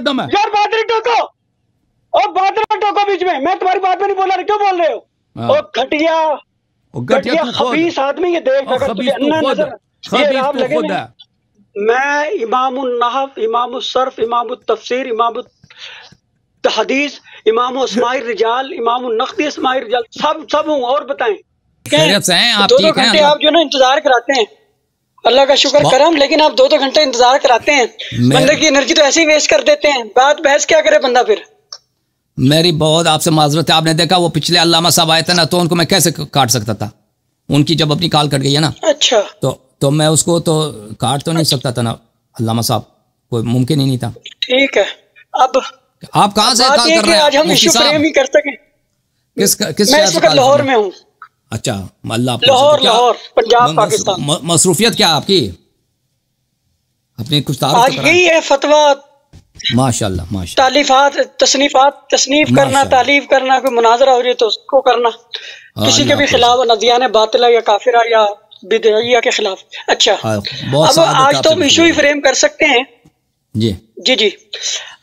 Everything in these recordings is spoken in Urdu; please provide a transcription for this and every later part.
مقدم ہے یار بات نہیں ٹوکو، اور بات نہ ٹوکو بیچ میں تمہاری بات پہ نہیں بول رہا، کیوں بول رہے ہو؟ اور گھٹیا خبیث آدمی، یہ دیکھ اگر تجھے انا نظر یہ راب لگے نا، میں امام النحو، امام الصرف، امام التفسیر، امام الحدیث، امام اسماء الرجال، امام النقد اسماء الرجال، سب ہوں۔ اور بتائیں خیریت سے ہیں آپ؟ دو ٹھیک ہیں؟ گھنٹے آپ جو نا انتظار کراتے ہیں، اللہ کا شکر کرم، لیکن آپ 2 گھنٹے انتظار کراتے ہیں، بندے کی انرجی تو ایسے ہی ویسٹ کر دیتے ہیں، بات بحث کیا کرے بندہ پھر؟ میری بہت آپ سے معذرت ہے، آپ نے دیکھا وہ پچھلے علامہ صاحب آئے تھے نا، تو ان کو میں کیسے کاٹ سکتا تھا؟ ان کی جب اپنی کال کٹ گئی ہے نا، اچھا تو میں اس کو تو کاٹ تو نہیں سکتا تھا نا علامہ صاحب، کوئی ممکن ہی نہیں تھا۔ ٹھیک ہے، اب آپ کہاں سے کال کر رہے ہیں؟ آج ہم ایشو فریم ہی کر سکیں۔ کس میں اس وقت لاہور میں ہوں۔ اچھا، اللہ آپ لاہور پنجاب پاکستان۔ مصروفیت کیا آپ کی؟ اپنی کچھ تعارف آج یہی ہے فتویٰ، ماشاء اللہ، تالیفات، تصنیف کرنا، تالیف کرنا، کوئی مناظرہ ہو جائے تو اس کو کرنا، کسی کے بھی خلاف، ندیان باطلہ یا کافرہ یا بدعیہ کے خلاف۔ اچھا، اب آج تو ہم ایشو ہی فریم کر سکتے ہیں۔ جی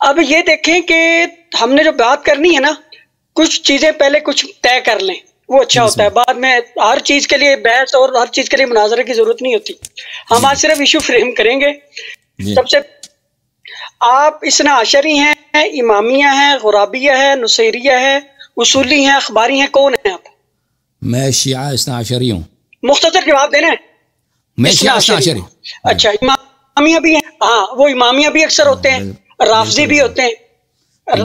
اب یہ دیکھیں کہ ہم نے جو بات کرنی ہے نا، کچھ چیزیں پہلے کچھ طے کر لیں، وہ اچھا ہوتا ہے، بعد میں ہر چیز کے لیے بحث اور ہر چیز کے لیے مناظرے کی ضرورت نہیں ہوتی۔ ہم آج صرف ایشو فریم کریں گے۔ سب سے آپ اثنا عشری ہیں، امامیہ ہیں، غرابیہ ہے، نصیریہ ہے، اصولی ہیں، اخباری ہیں، کون ہیں آپ؟ میں شیعہ اثنا عشری ہوں۔ مختصر جواب دینا ہے۔ میں شیعہ اثنا عشری۔ اچھا، امامیہ بھی ہیں؟ ہاں، وہ امامیہ بھی اکثر ہوتے ہیں، رافضی بھی ہوتے ہیں،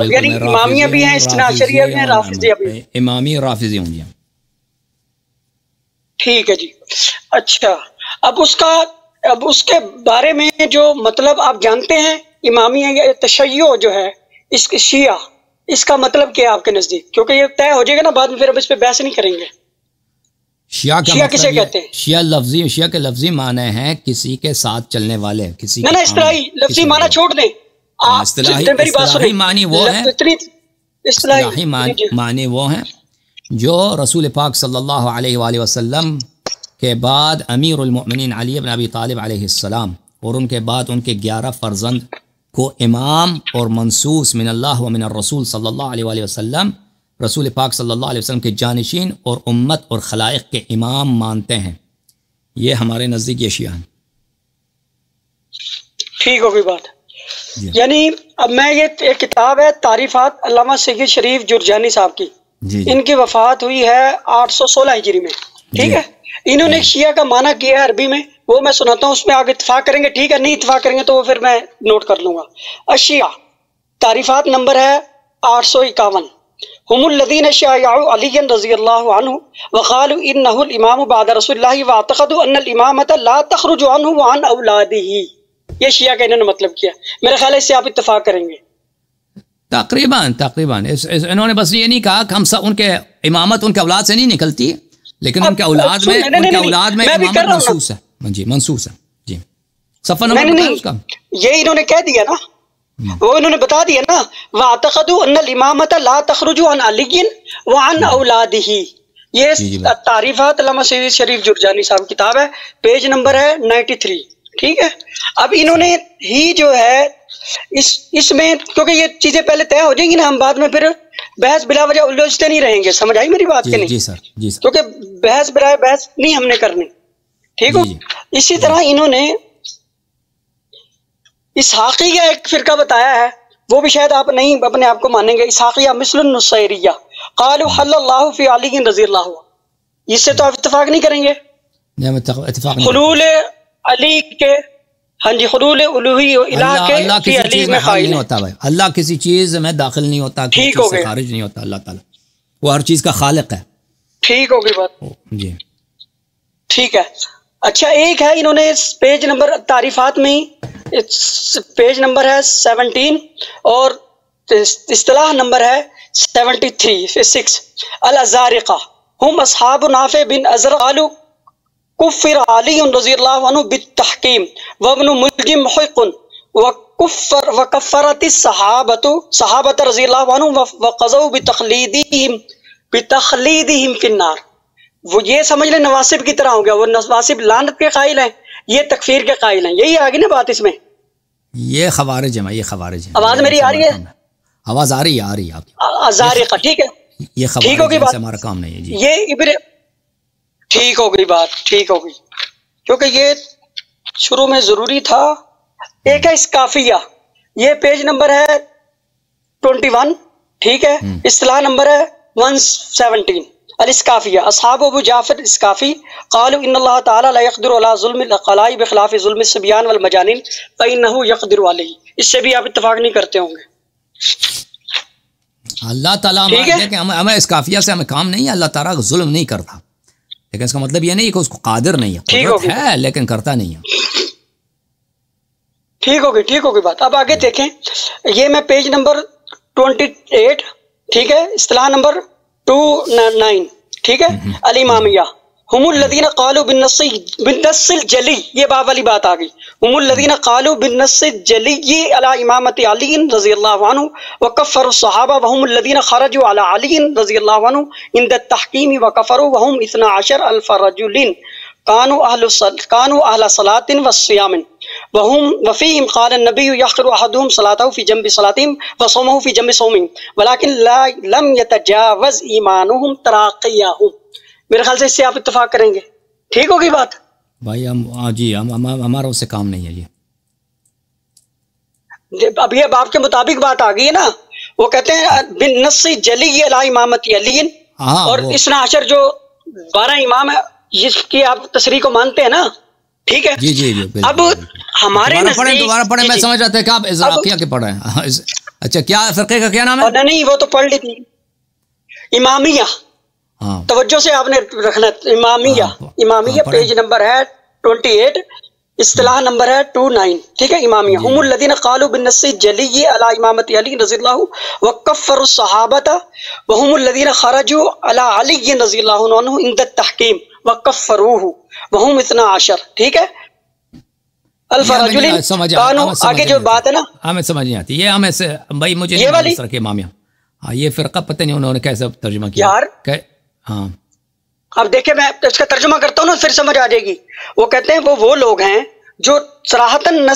یعنی امامیہ بھی ہیں، اثنا عشریہ بھی ہیں، رافضیہ بھی ہیں۔ امامی رافضی ہوں گے۔ ٹھیک ہے جی۔ اچھا، اب اس کے بارے میں جو مطلب آپ جانتے ہیں، امامیہ یا تشیع جو ہے، اس شیعہ، اس کا مطلب کیا ہے آپ کے نزدیک؟ کیونکہ یہ طے ہو جائے گا نا بعد میں، پھر اب اس پہ بحث نہیں کریں گے۔ شیعہ کسے کہتے ہیں؟ شیعہ کے لفظی معنی ہے کسی کے ساتھ چلنے والے، کسی نہ اصطلاحی لفظی معنی چھوڑ دیں، اصطلاحی معنی وہ ہیں، اصطلاحی معنی وہ ہیں جو رسول پاک صلی اللہ علیہ وآلہ وسلم کے بعد امیر المؤمنین علی بن ابی طالب علیہ السلام اور ان کے بعد ان کے 11 فرزند کو امام اور منصوص من اللہ و من الرسول صلی اللہ علیہ وآلہ وسلم، رسول پاک صلی اللہ علیہ وسلم کے جانشین اور امت اور خلائق کے امام مانتے ہیں۔ یہ ہمارے نزدیک یہ شیعہ ہیں۔ ٹھیک ہوگی بات۔ یعنی اب میں یہ ایک کتاب ہے تعریفات علامہ سید شریف جرجانی صاحب کی، ان کی وفات ہوئی ہے 816 ہجری میں، ٹھیک ہے؟ انہوں نے شیعہ کا معنی کیا ہے عربی میں، وہ میں سناتا ہوں، اس میں آگے اتفاق کریں گے، ٹھیک ہے؟ نہیں اتفاق کریں گے تو وہ پھر میں نوٹ کر لوں گا۔ الشیعہ، تعریفات نمبر ہے 851، ہم الذین شایعوا علی رضی اللہ عنہ وقالوا انہ الامام بعد رسول اللہ واعتقدوا ان الامامۃ لا تخرج عنہ وعن اولادہ۔ یہ شیعہ کا انہوں نے مطلب کیا، میرے خیال ہے اس سے آپ اتفاق کریں گے۔ تقریباً انہوں نے بس یہ نہیں کہا کہ ہم سب ان کے امامت ان کے اولاد سے نہیں نکلتی، لیکن ان کے اولاد میں امامت منصوص ہے۔ جی منصوص ہے۔ جی صفحہ نمبر بتائیں اس کا۔ یہ انہوں نے کہہ دیا نا، وہ انہوں نے بتا دیا نا، وَاعْتَقَدُوا أَنَّ الْإِمَامَةَ لَا تَخْرُجُ عَنْ عَلِيٍّ وَعَنْ أَوْلَادِهِ۔ یہ تعریفات علامہ سید شریف جرجانی صاحب کتاب ہے، پیج نمبر ہے 93، ٹھیک ہے؟ اب انہوں نے ہی جو ہے اس میں، کیونکہ یہ چیزیں پہلے طے ہو جائیں گی نا، ہم بعد میں پھر بحث بلا وجہ الجھتے نہیں رہیں گے، سمجھ آئی میری بات کہ نہیں؟ جی سر، جی سر، کیونکہ بحث برائے بحث نہیں ہم نے کرنی، ٹھیک ہو؟ اسی طرح انہوں نے اسحاقی کا ایک فرقہ بتایا ہے، وہ بھی شاید آپ نہیں اپنے آپ کو مانیں گے، اسحاقیہ مثل النصیریہ، قالوا حل اللہ فی علی رضی اللہ عنہ، اس سے تو آپ اتفاق نہیں کریں گے۔ حلول علی کے، ہاں جی، حلول الوہی الہ کے فی علی میں قائل نہیں ہوتا بھائی، اللہ کسی چیز میں داخل نہیں ہوتا، کسی چیز سے خارج نہیں ہوتا، اللہ تعالیٰ وہ ہر چیز کا خالق ہے۔ ٹھیک ہوگی بات جی، ٹھیک ہے۔ اچھا، ایک ہے انہوں نے پیج نمبر تعریفات میں ہی، پیج نمبر ہے 17 اور اصطلاح نمبر ہے 73 الازارقہ ہم اصحاب نافع بن ازرق قالوا کفر علی رضی اللہ عنہ بالتحکیم وابن ملجم محق وکفرت صحابت رضی اللہ عنہ وقضوا بتخلیدہم فی النار۔ وہ یہ سمجھ لیں نواسب کی طرح ہو گیا، وہ نواسب لعنت کے قائل ہیں، یہ تکفیر کے قائل ہیں، یہی آگے نا بات اس میں۔ یہ خوارج ہے، یہ خوارج ہے. آواز میری آ رہی ہے؟ آواز آ رہی ہے آپ کی. ازارقہ، ٹھیک ہے، یہ خوارج ہے، اس سے ہمارا کام نہیں ہے جی. یہ ٹھیک ہو گئی بات، ٹھیک ہو گئی، کیونکہ یہ شروع میں ضروری تھا. ایک ہے اسکافیہ، یہ پیج نمبر ہے 21، ٹھیک ہے. اصطلاح نمبر ہے 117. الاسکافیہ، اصحاب ابو جعفر اسکافی قالوا ان اللہ تعالی لا يقدر على ظلم العقلاء بخلاف ظلم الصبيان والمجانين فانه يقدر عليه. اس سے بھی آپ اتفاق نہیں کرتے ہوں گے. اللہ تعالیٰ کہ ہمیں اسکافیہ سے ہمیں کام نہیں ہے. اللہ تعالیٰ ظلم نہیں کرتا، لیکن اس کا مطلب یہ نہیں کہ اس کو قادر نہیں ہے، قدرت ہے لیکن کرتا نہیں ہے. ٹھیک ہوگی، ٹھیک ہوگی بات. اب آگے دیکھیں، یہ میں پیج نمبر 28، ٹھیک ہے، اصطلاح نمبر 29، ٹھیک ہے. الامامیہ ہم الذین قالوا بالنص الجلی، یہ باب والی بات آ گئی. ہم الذین قالوا بالنص الجلی علی امامت علی رضی اللہ عنہ وکفروا الصحابہ وهم الذین خرجوا علی علی رضی اللہ عنہ عند التحکیم وکفروا وهم 12,000 رجل كانوا اهل صلاۃ وصيام وفيهم قال النبي يحقر احدهم صلاته في جنب صلاتهم وصومه في جنب صومهم ولكن لم يتجاوز ایمانهم تراقیهم. میرے خیال سے اس سے آپ اتفاق کریں گے. ٹھیک ہوگی بات بھائی؟ ہم جی ہمارا اس سے کام نہیں ہے جی. اب یہ باپ کے مطابق بات آ گئی ہے نا. وہ کہتے ہیں بالنص جلی علی امامت علی، اور 12 جو 12 امام ہے جس کی آپ تصریح کو مانتے ہیں نا، ٹھیک ہے. جی جی. اب ہمارے دوبارہ پڑھیں، میں سمجھ رہا تھا کہ آپ ازراقیہ کے پڑھ رہے ہیں. اچھا، کیا فرقے کا کیا نام ہے؟ نہیں، وہ تو پڑھ لی تھی، امامیہ. توجہ سے آپ نے رکھنا. امامیہ پیج نمبر ہے 28، اصطلاح نمبر ہے 29، ٹھیک ہے. امامیہ ہم الذین قالوا بالنص الجلی علی امامت علی رضی اللہ وکفروا الصحابۃ وهم الذین خرجوا علی علی رضی اللہ عنہ عند التحکیم وکفروہ وهم 12، ٹھیک ہے. الفرجل کانوا، آگے جو بات ہے نا ہمیں سمجھ نہیں آتی. یہ ہمیں سے بھائی مجھے یہ والی امامیہ، یہ فرقہ پتہ نہیں انہوں نے کیسے ترجمہ کیا یار. ہاں اب دیکھیں، میں اس کا ترجمہ کرتا ہوں نا، پھر سمجھ آ جائے گی. وہ کہتے ہیں وہ لوگ ہیں جو صراحتاً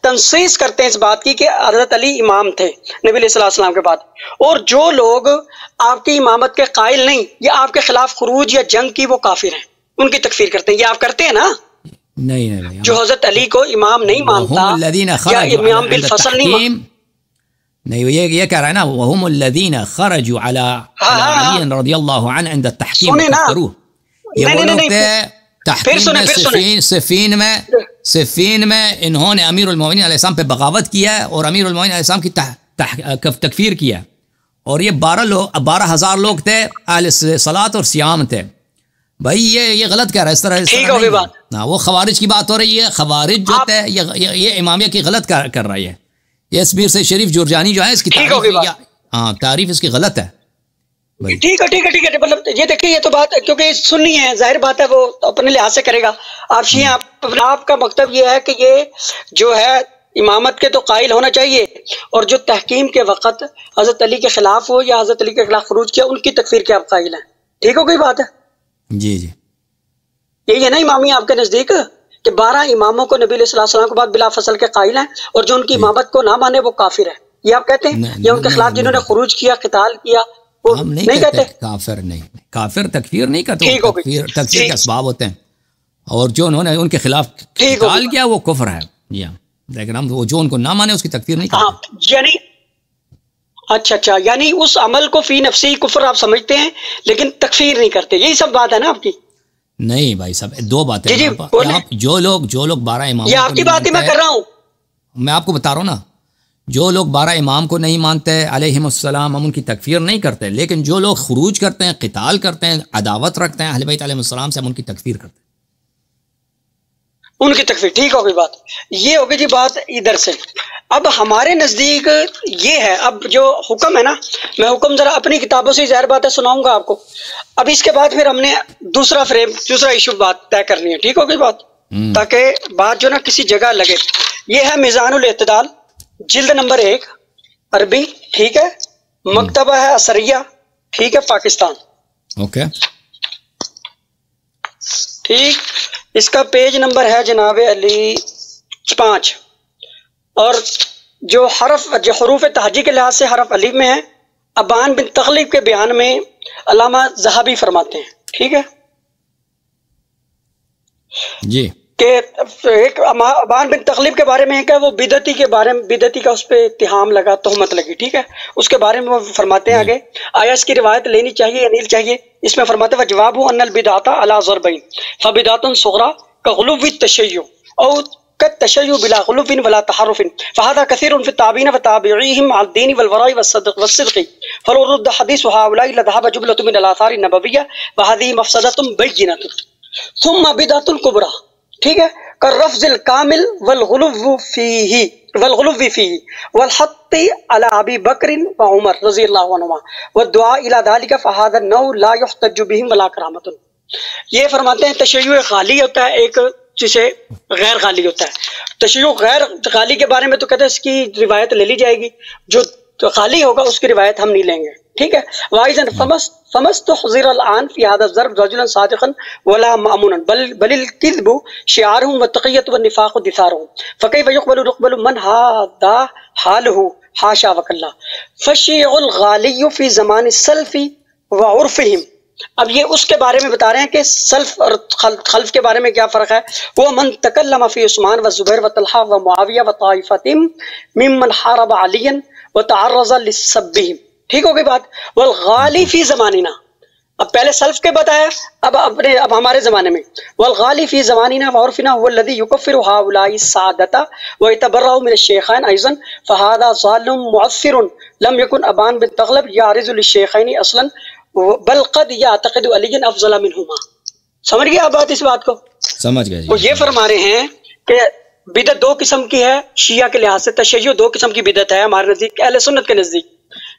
تنصیص کرتے ہیں اس بات کی کہ حضرت علی امام تھے نبی علیہ السلام کے بعد، اور جو لوگ آپ کی امامت کے قائل نہیں یا آپ کے خلاف خروج یا جنگ کی، وہ کافر ہیں، ان کی تکفیر کرتے ہیں. یہ آپ کرتے ہیں نا؟ نہیں. جو حضرت علی کو امام نہیں مانتا یا امام بالفصل نہیں مانتا، نہیں، یہ کہہ رہا ہے نا وهم الذین خرجوا علی علی رضی اللہ عنہ عند التحکیم وکفروہ. یہ وہ لوگ تھے تحکیم میں صفین میں انہوں نے امیر المومنین علیہ السلام پہ بغاوت کیا ہے اور امیر المومنین علیہ السلام کی تکفیر کیا ہے. اور یہ 12,000 لوگ تھے اہل صلاۃ اور صیام تھے. بھائی یہ غلط کہہ رہا ہے، اس طرح وہ خوارج کی بات ہو رہی ہے. خوارج جو تھے یہ امامیہ کی غلط کر رہی ہے. یہ اسبیر سے شریف جرجانی جو ہے اس کی تعریف اس کی غلط ہے. ٹھیک ہے. مطلب یہ دیکھیں، یہ تو بات کیونکہ سننی ہے، ظاہر بات ہے، وہ اپنے لحاظ سے کرے گا. آپ شیعہ، آپ کا مکتب یہ ہے کہ یہ جو ہے امامت کے تو قائل ہونا چاہیے، اور جو تحکیم کے وقت حضرت علی کے خلاف ہو یا حضرت علی کے خلاف خروج کیا، ان کی تکفیر کے آپ قائل ہیں. ٹھیک ہو گئی بات ہے جی. یہی ہے نا امامی آپ کے نزدیک، کہ 12 اماموں کو نبی علیہ السلام کے بعد بلا فصل کے قائل ہیں، اور جو ان کی امامت کو نہ مانے وہ کافر ہے. یہ آپ کہتے ہیں؟ یا ان کے خلاف جنہوں نے خروج کیا، قتال کیا، وہ نہیں کہتے؟ کافر نہیں، کافر تکفیر نہیں کرتے. تکفیر کے اسباب ہوتے ہیں، اور جو انہوں نے ان کے خلاف قتال کیا وہ کفر ہے. جی ہاں، لیکن ہم جو ان کو نہ مانے اس کی تکفیر نہیں کرتے. یعنی اچھا، یعنی اس عمل کو فی نفسی کفر آپ سمجھتے ہیں لیکن تکفیر نہیں کرتے. یہی سب بات ہے نا آپ کی؟ نہیں بھائی صاحب، دو باتیں. جو لوگ 12 امام، یہ آپ کی بات ہی میں کر رہا ہوں، میں آپ کو بتا رہا ہوں نا. جو لوگ 12 امام کو نہیں مانتے علیہم السلام، ہم ان کی تکفیر نہیں کرتے. لیکن جو لوگ خروج کرتے ہیں، قتال کرتے ہیں، عداوت رکھتے ہیں اہل بیت علیہم السلام سے، ہم ان کی تکفیر کرتے ہیں. ان کی تکفیر. ٹھیک ہوگی بات. یہ ہوگی جی بات ادھر سے. اب ہمارے نزدیک یہ ہے، اب جو حکم ہے نا، میں حکم ذرا اپنی کتابوں سے ظاہر بات ہے سناؤں گا آپ کو. اب اس کے بعد پھر ہم نے دوسرا ایشو بات طے کرنی ہے. ٹھیک ہوگی بات، تاکہ بات جو نا کسی جگہ لگے. یہ ہے میزان الاعتدال، جلد نمبر 1، عربی، ٹھیک ہے. مکتبہ ہے اثریہ، ٹھیک ہے، پاکستان. اوکے، ٹھیک. اس کا پیج نمبر ہے جناب علی 5. اور جو حروف تہجی کے لحاظ سے حرف الف میں ہے، ابان بن تغلب کے بیان میں علامہ ذہبی فرماتے ہیں، ٹھیک ہے جی، کہ ایک ابان بن تغلب کے بارے میں ہے کہ وہ بدعتی کے بارے میں، بدعتی کا اس پہ اتہام لگا، تہمت لگی، ٹھیک ہے، اس کے بارے میں وہ فرماتے ہیں آگے آیا اس کی روایت لینی چاہیے یا نہیں چاہیے؟ اس میں فرماتے ہیں وجواب ان البدعۃ علی ضربین فبدعۃ صغریٰ کغلو التشیع او كالتشيع بلا غلو ولا تحرف فهذا كثير في التابعين وتابعيهم على الدين والوراء والصدق فلو رد حديث هؤلاء لذهب جملة من الآثار النبوية وهذه مفسدة بينة ثم بدعة كبرى، ٹھیک ہے، كالرفض الكامل والغلو فيه والحط على أبي بكر وعمر رضي الله عنهما والدعاء إلى ذلك فهذا النوع لا يحتج بهم ولا كرامة۔ یہ فرماتے ہیں تشیع غالی ہوتا ہے، ایک جسے غیر غالی ہوتا ہے۔ تشیع غیر غالی کے بارے میں تو کہتے ہیں اس کی روایت لے لی جائے گی، جو غالی ہوگا اس کی روایت ہم نہیں لیں گے، ٹھیک ہے۔ وَإِذًا فَمَسْتُحْضِرَ الْآنَ فِي هَذَا الضَّرْبِ رَجُلًا صَادِقًا وَلَا مَأْمُونًا بَلِ الْكِذْبُ شِعَارُهُمْ وَالتَّقِيَّةُ وَالنِّفَاقُ دِثَارُهُمْ فَكَيْفَ يُقْبَلُ مَنْ هَذَا حَالُهُ حاشا وَكَلَّا فَالشِّيعُ الْغَالِيُّ فِي زَمَانِ السَّلَفِ وَعُرْفِهِمْ۔ اب یہ اس کے بارے میں بتا رہے ہیں کہ سلف اور خلف کے بارے میں کیا فرق ہے۔ وہ من تکلم فی عثمان و زبیر و طلحہ و معاویہ و طائفتہم ممن حارب علیا و تعرض لسبہم، ٹھیک ہو گئی بات۔ والغالی فی زماننا، اب پہلے سلف کے بتایا، اب ہمارے زمانے میں والغالی فی زماننا وعرفنا هو الذي يكفر هؤلاء السادة ويتبرأ من الشيخين ايضا فهذا ظالم معثر لم يكن ابان بن تغلب يعرض للشيخين اصلا بل قد يعتقد علی افضل منہما۔ سمجھ گئے آپ بات؟ اس بات کو سمجھ گئے۔ وہ یہ فرما رہے ہیں کہ بدعت دو قسم کی ہے شیعہ کے لحاظ سے، تشیع دو قسم کی بدعت ہے ہمارے نزدیک، اہل سنت کے نزدیک،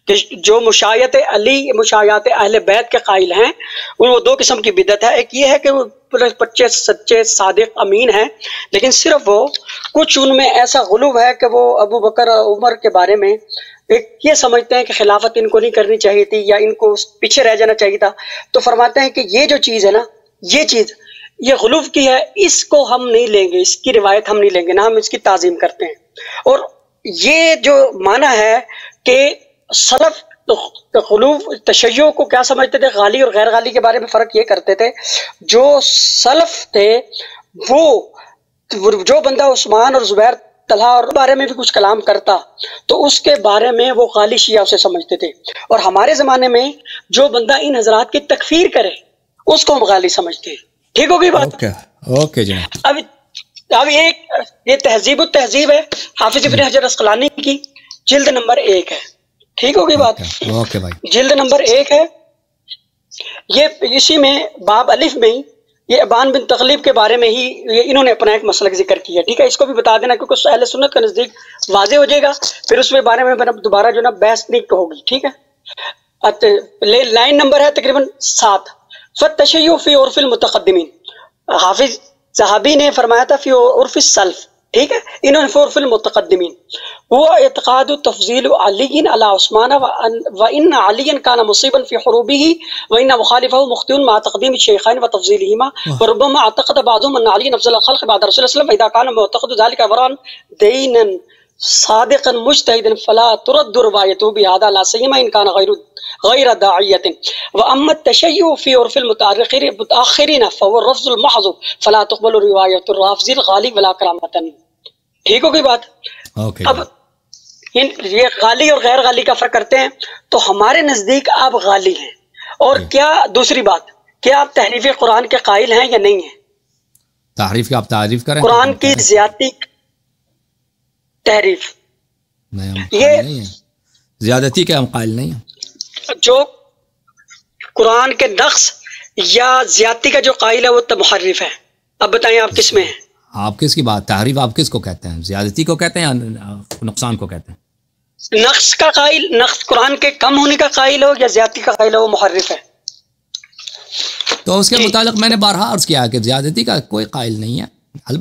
کہ جو مشایعت علی، مشایعت اہل بیت کے قائل ہیں، وہ دو قسم کی بدعت ہے۔ ایک یہ ہے کہ وہ بچے سچے صادق امین ہیں، لیکن صرف وہ کچھ ان میں ایسا غلو ہے کہ وہ ابو بکر اور عمر کے بارے میں ایک یہ سمجھتے ہیں کہ خلافت ان کو نہیں کرنی چاہیے تھی یا ان کو پیچھے رہ جانا چاہیے تھا، تو فرماتے ہیں کہ یہ جو چیز ہے نا، یہ چیز یہ غلو کی ہے، اس کو ہم نہیں لیں گے، اس کی روایت ہم نہیں لیں گے، نہ ہم اس کی تعظیم کرتے ہیں۔ اور یہ جو معنی ہے کہ سلف غلو تشیع کو کیا سمجھتے تھے، غالی اور غیر غالی کے بارے میں فرق یہ کرتے تھے، جو سلف تھے وہ جو بندہ عثمان اور زبیر طلحہ اور بارے میں بھی کچھ کلام کرتا تو اس کے بارے میں وہ غالی شیعہ اسے سمجھتے تھے، اور ہمارے زمانے میں جو بندہ ان حضرات کی تکفیر کرے اس کو ہم غالی سمجھتے ہیں، ٹھیک ہوگی بات؟ اوکے جناب۔ اب یہ تہذیب التہذیب ہے حافظ ابن حجر اسقلانی کی، جلد نمبر 1 ہے، ٹھیک ہوگی بات؟ اوکے بھائی، جلد نمبر 1 ہے، یہ اسی میں باب الف میں ہی یہ ابان بن تغلب کے بارے میں ہی انہوں نے اپنا ایک مسلک ذکر کیا، ٹھیک ہے، اس کو بھی بتا دینا کیونکہ اہل سنت کے نزدیک واضح ہو جائے گا، پھر اس کے بارے میں دوبارہ جو نا بحث نہیں ہوگی، ٹھیک ہے۔ لائن نمبر ہے تقریباً 7، فالتشیع فی عرف المتقدمین، حافظ صحابی نے فرمایا تھا فی عرف السلف، ٹھیک ہے، انہوں نے فی عرف المتقدمین وہ اعتقاد تفضیل علی علی عثمان وان علی کان مصیبا فی حروبه وان مخالفه مخطئ مع تقدیم الشیخین وتفضیلهما وربما اعتقد بعضهم ان علی افضل الخلق بعد رسول الله صلی اللہ علیہ وسلم، واذا كان معتقد ذلك وران دینا صادقا مجتهدا فلا ترد روايته بهذا لا سيما ان كان غير داعية، واما التشيع في عرف المتاخرين فهو الرفض المحض فلا تقبل رواية الرافض الغالي ولا كرامة، ٹھیک ہوگی بات؟ اب یہ غالی اور غیر غالی کا فرق کرتے ہیں، تو ہمارے نزدیک آپ غالی ہیں، اور کیا دوسری بات، کیا آپ تحریف قرآن کے قائل ہیں یا نہیں ہیں؟ تحریف کی آپ تعریف کریں، قرآن کی زیادتی تحریف، یہ زیادتی کے ہم قائل نہیں ہیں، جو قرآن کے نقص یا زیادتی کا جو قائل ہے وہ محرف ہے۔ اب بتائیں آپ کس میں ہیں؟ آپ کس کی بات، تحریف آپ کس کو کہتے ہیں، زیادتی کو کہتے ہیں یا نقصان کو کہتے ہیں؟ نقص کا قائل، نقص قرآن کے کم ہونے کا قائل ہو یا زیادتی کا قائل ہو وہ محرف ہے۔ تو اس کے متعلق میں نے بارہا عرض کیا کہ زیادتی کا کوئی قائل نہیں ہے،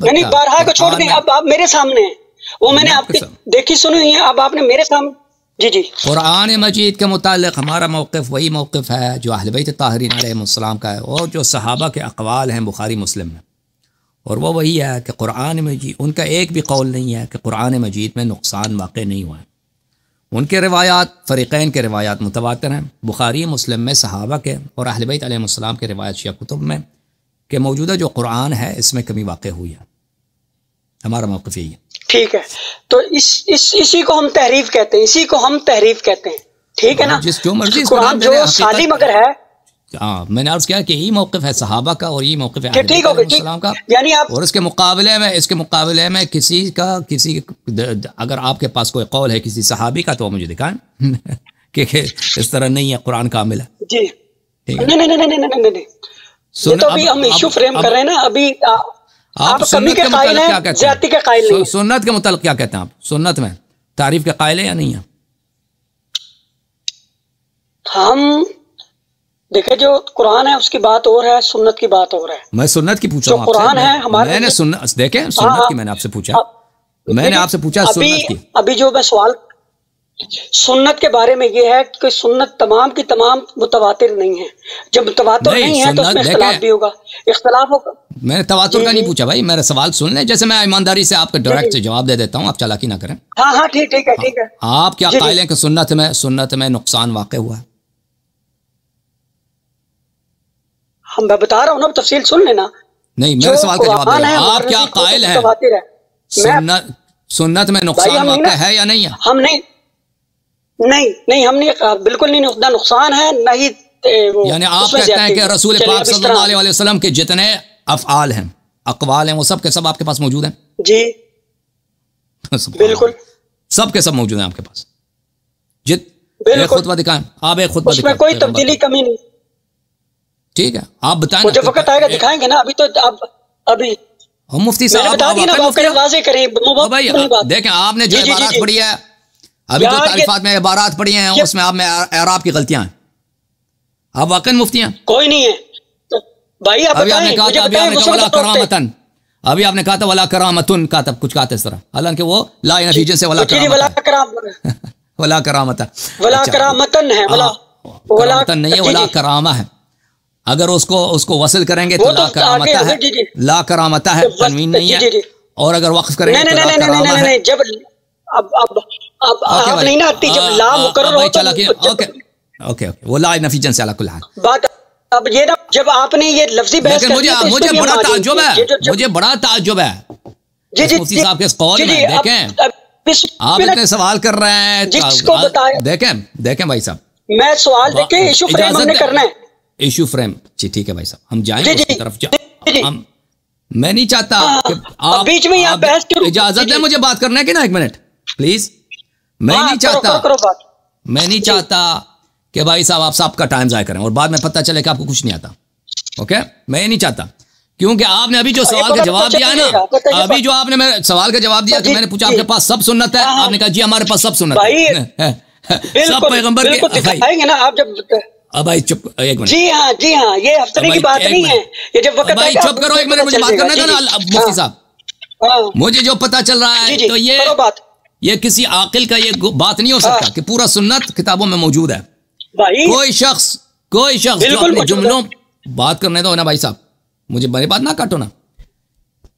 یعنی بارہا کو چھوڑ دیں، اب آپ میرے سامنے ہیں، وہ میں نے آپ کی دیکھی سنی ہوئی ہے، اب آپ نے میرے سامنے جی قرآن مجید کے متعلق ہمارا موقف وہی موقف ہے جو اہل بیت طاہرین علیہ السلام کا ہے، اور جو صحابہ کے اقوال ہیں بخاری مسلم میں، اور وہ وہی ہے کہ قرآن مجید ان کا ایک بھی قول نہیں ہے کہ قرآن مجید میں نقصان واقع نہیں ہوا ہے. ان کے روایات فریقین کے روایات متواتر ہیں. بخاری مسلم میں صحابہ کے اور اہل بیت علیہ السلام کے روایات شیعہ کتب میں کہ موجودہ جو قرآن ہے اس میں کمی واقع ہوئی ہے. ہمارا موقف یہی ہے. ٹھیک ہے, تو اسی کو ہم تحریف کہتے ہیں, اسی کو ہم تحریف کہتے ہیں. ٹھیک ہے نا, جس جو مرضی قرآن جو سالم اگر ہے. ہاں میں نے عرض کیا کہ یہی موقف ہے صحابہ کا اور یہی موقف ہے اہل بیت علیہ السلام کا. یعنی آپ اور اس کے مقابلے میں کسی اگر آپ کے پاس کوئی قول ہے کسی صحابی کا تو مجھے دکھائیں کہ اس طرح نہیں ہے قرآن کامل ہے. جی نہیں, یہ تو ابھی ہم ایشو فریم کر رہے ہیں نا. ابھی آپ کمی کے قائل ہیں, زیادتی کے قائل نہیں. سنت کے متعلق کیا کہتے ہیں آپ؟ سنت میں تعریف کے قائل ہیں یا نہیں ہیں؟ ہم دیکھیں جو قرآن ہے اس کی بات اور ہے, سنت کی بات اور ہے. میں سنت کی پوچھ رہا ہوں. قرآن ہے ہمارے, میں نے دیکھیں سنت کی میں نے آپ سے پوچھا, میں نے آپ سے پوچھا سنت کی. ابھی جو میں سوال سنت کے بارے میں یہ ہے کہ سنت تمام کی تمام متواتر نہیں ہے. جب متواتر نہیں ہے تو اس میں اختلاف بھی ہوگا, اختلاف ہوگا. میں نے تواتر کا نہیں پوچھا بھائی, میرا سوال سن لیں. جیسے میں ایمانداری سے آپ کو ڈائریکٹ جواب دے دیتا ہوں, آپ چالاکی نہ کریں. ہاں ٹھیک ہے. آپ کیا قائل ہیں کہ سنت میں نقصان واقع ہوا ہے؟ ہم میں بتا رہا ہوں نا, تفصیل سن لینا. نہیں, میرے سوال کا جواب دیں. آپ کیا قائل ہیں سنت میں نقصان واقع ہے یا نہیں ہے؟ ہم نہیں ہم نہیں, بالکل نہیں. نہ نقصان ہے نہ ہی یعنی آپ کہتے ہیں کہ رسول پاک صلی اللہ علیہ وسلم کے جتنے افعال ہیں اقوال ہیں وہ سب کے سب آپ کے پاس موجود ہیں؟ جی بالکل, سب کے سب موجود ہیں آپ کے پاس. ایک خطبہ دکھائیں آپ, ایک خطبہ اس میں کوئی تبدیلی کمی نہیں. ٹھیک ہے آپ بتائیں, جب وقت آئے گا دکھائیں گے نا. ابھی تو ابھی مفتی صاحب بھائی دیکھیں آپ نے جو عبارات پڑھی ہے ابھی جو تعریفات میں عبارات پڑھی ہیں اس میں آپ میں اعراب کی غلطیاں ہیں. آپ واقعی مفتی ہیں؟ کوئی نہیں ہے بھائی. ابھی آپ نے کہا تھا ولا کرامتن, ابھی آپ نے کہا تھا ولا کرامتن کا تب کچھ کہا تھا اس طرح, حالانکہ وہ لا نفیجن سے ولا کرامتن ولا کرامتن ہے, کرامتن نہیں ہے, ولا کرامہ ہے. اگر اس کو وصل کریں گے تو لا کرامتہ ہے, لا کرامتہ ہے, تنوین نہیں ہے. اور اگر وقف کریں گے تو لا کرامہ ہے. جب اب نہیں نہ آتی, جب لا مقرر ہو تو اوکے وہ لا نفی جن سے علی کل حال بات. اب یہ نا جب آپ نے یہ لفظی بحث کر دیا مجھے بڑا تعجب ہے, مجھے بڑا تعجب ہے مفتی صاحب کے اس قول میں. دیکھیں آپ اتنے سوال کر رہے ہیں, دیکھیں بھائی صاحب, میں سوال دیکھیں ایشو فریم ہم نے کرنا ہے. ایشو فریم جی ٹھیک ہے بھائی صاحب, ہم جائیں اس کی طرف. میں نہیں چاہتا کہ آپ بیچ میں اجازت دیں مجھے بات کرنے کی نا, ایک منٹ پلیز. میں نہیں چاہتا کہ بھائی صاحب آپ سب کا ٹائم ضائع کریں اور بعد میں پتہ چلے کہ آپ کو کچھ نہیں آتا. اوکے, میں یہ نہیں چاہتا, کیونکہ آپ نے ابھی جو سوال کا جواب دیا ہے نا, ابھی جو آپ نے میرے سوال کا جواب دیا کہ میں نے پوچھا آپ کے پاس سب سنت ہے, آپ نے کہا جی ہمارے پاس سب سنت ہے, سب پیغمبر کے. دکھائیں گے نا آپ جب. بھائی چپ ایک منٹ. جی ہاں یہ ہفتہ کی بات نہیں ہے, یہ جب وقت بھائی چپ کرو ایک منٹ, مجھے بات کرنا تھا نا مفتی صاحب. مجھے جو پتا چل رہا ہے تو یہ کسی عاقل کا یہ بات نہیں ہو سکتا کہ پورا سنت کتابوں میں موجود ہے. کوئی شخص جو اپنے جملوں بات کرنے دو نا بھائی صاحب, مجھے بڑی بات نہ کاٹو نا,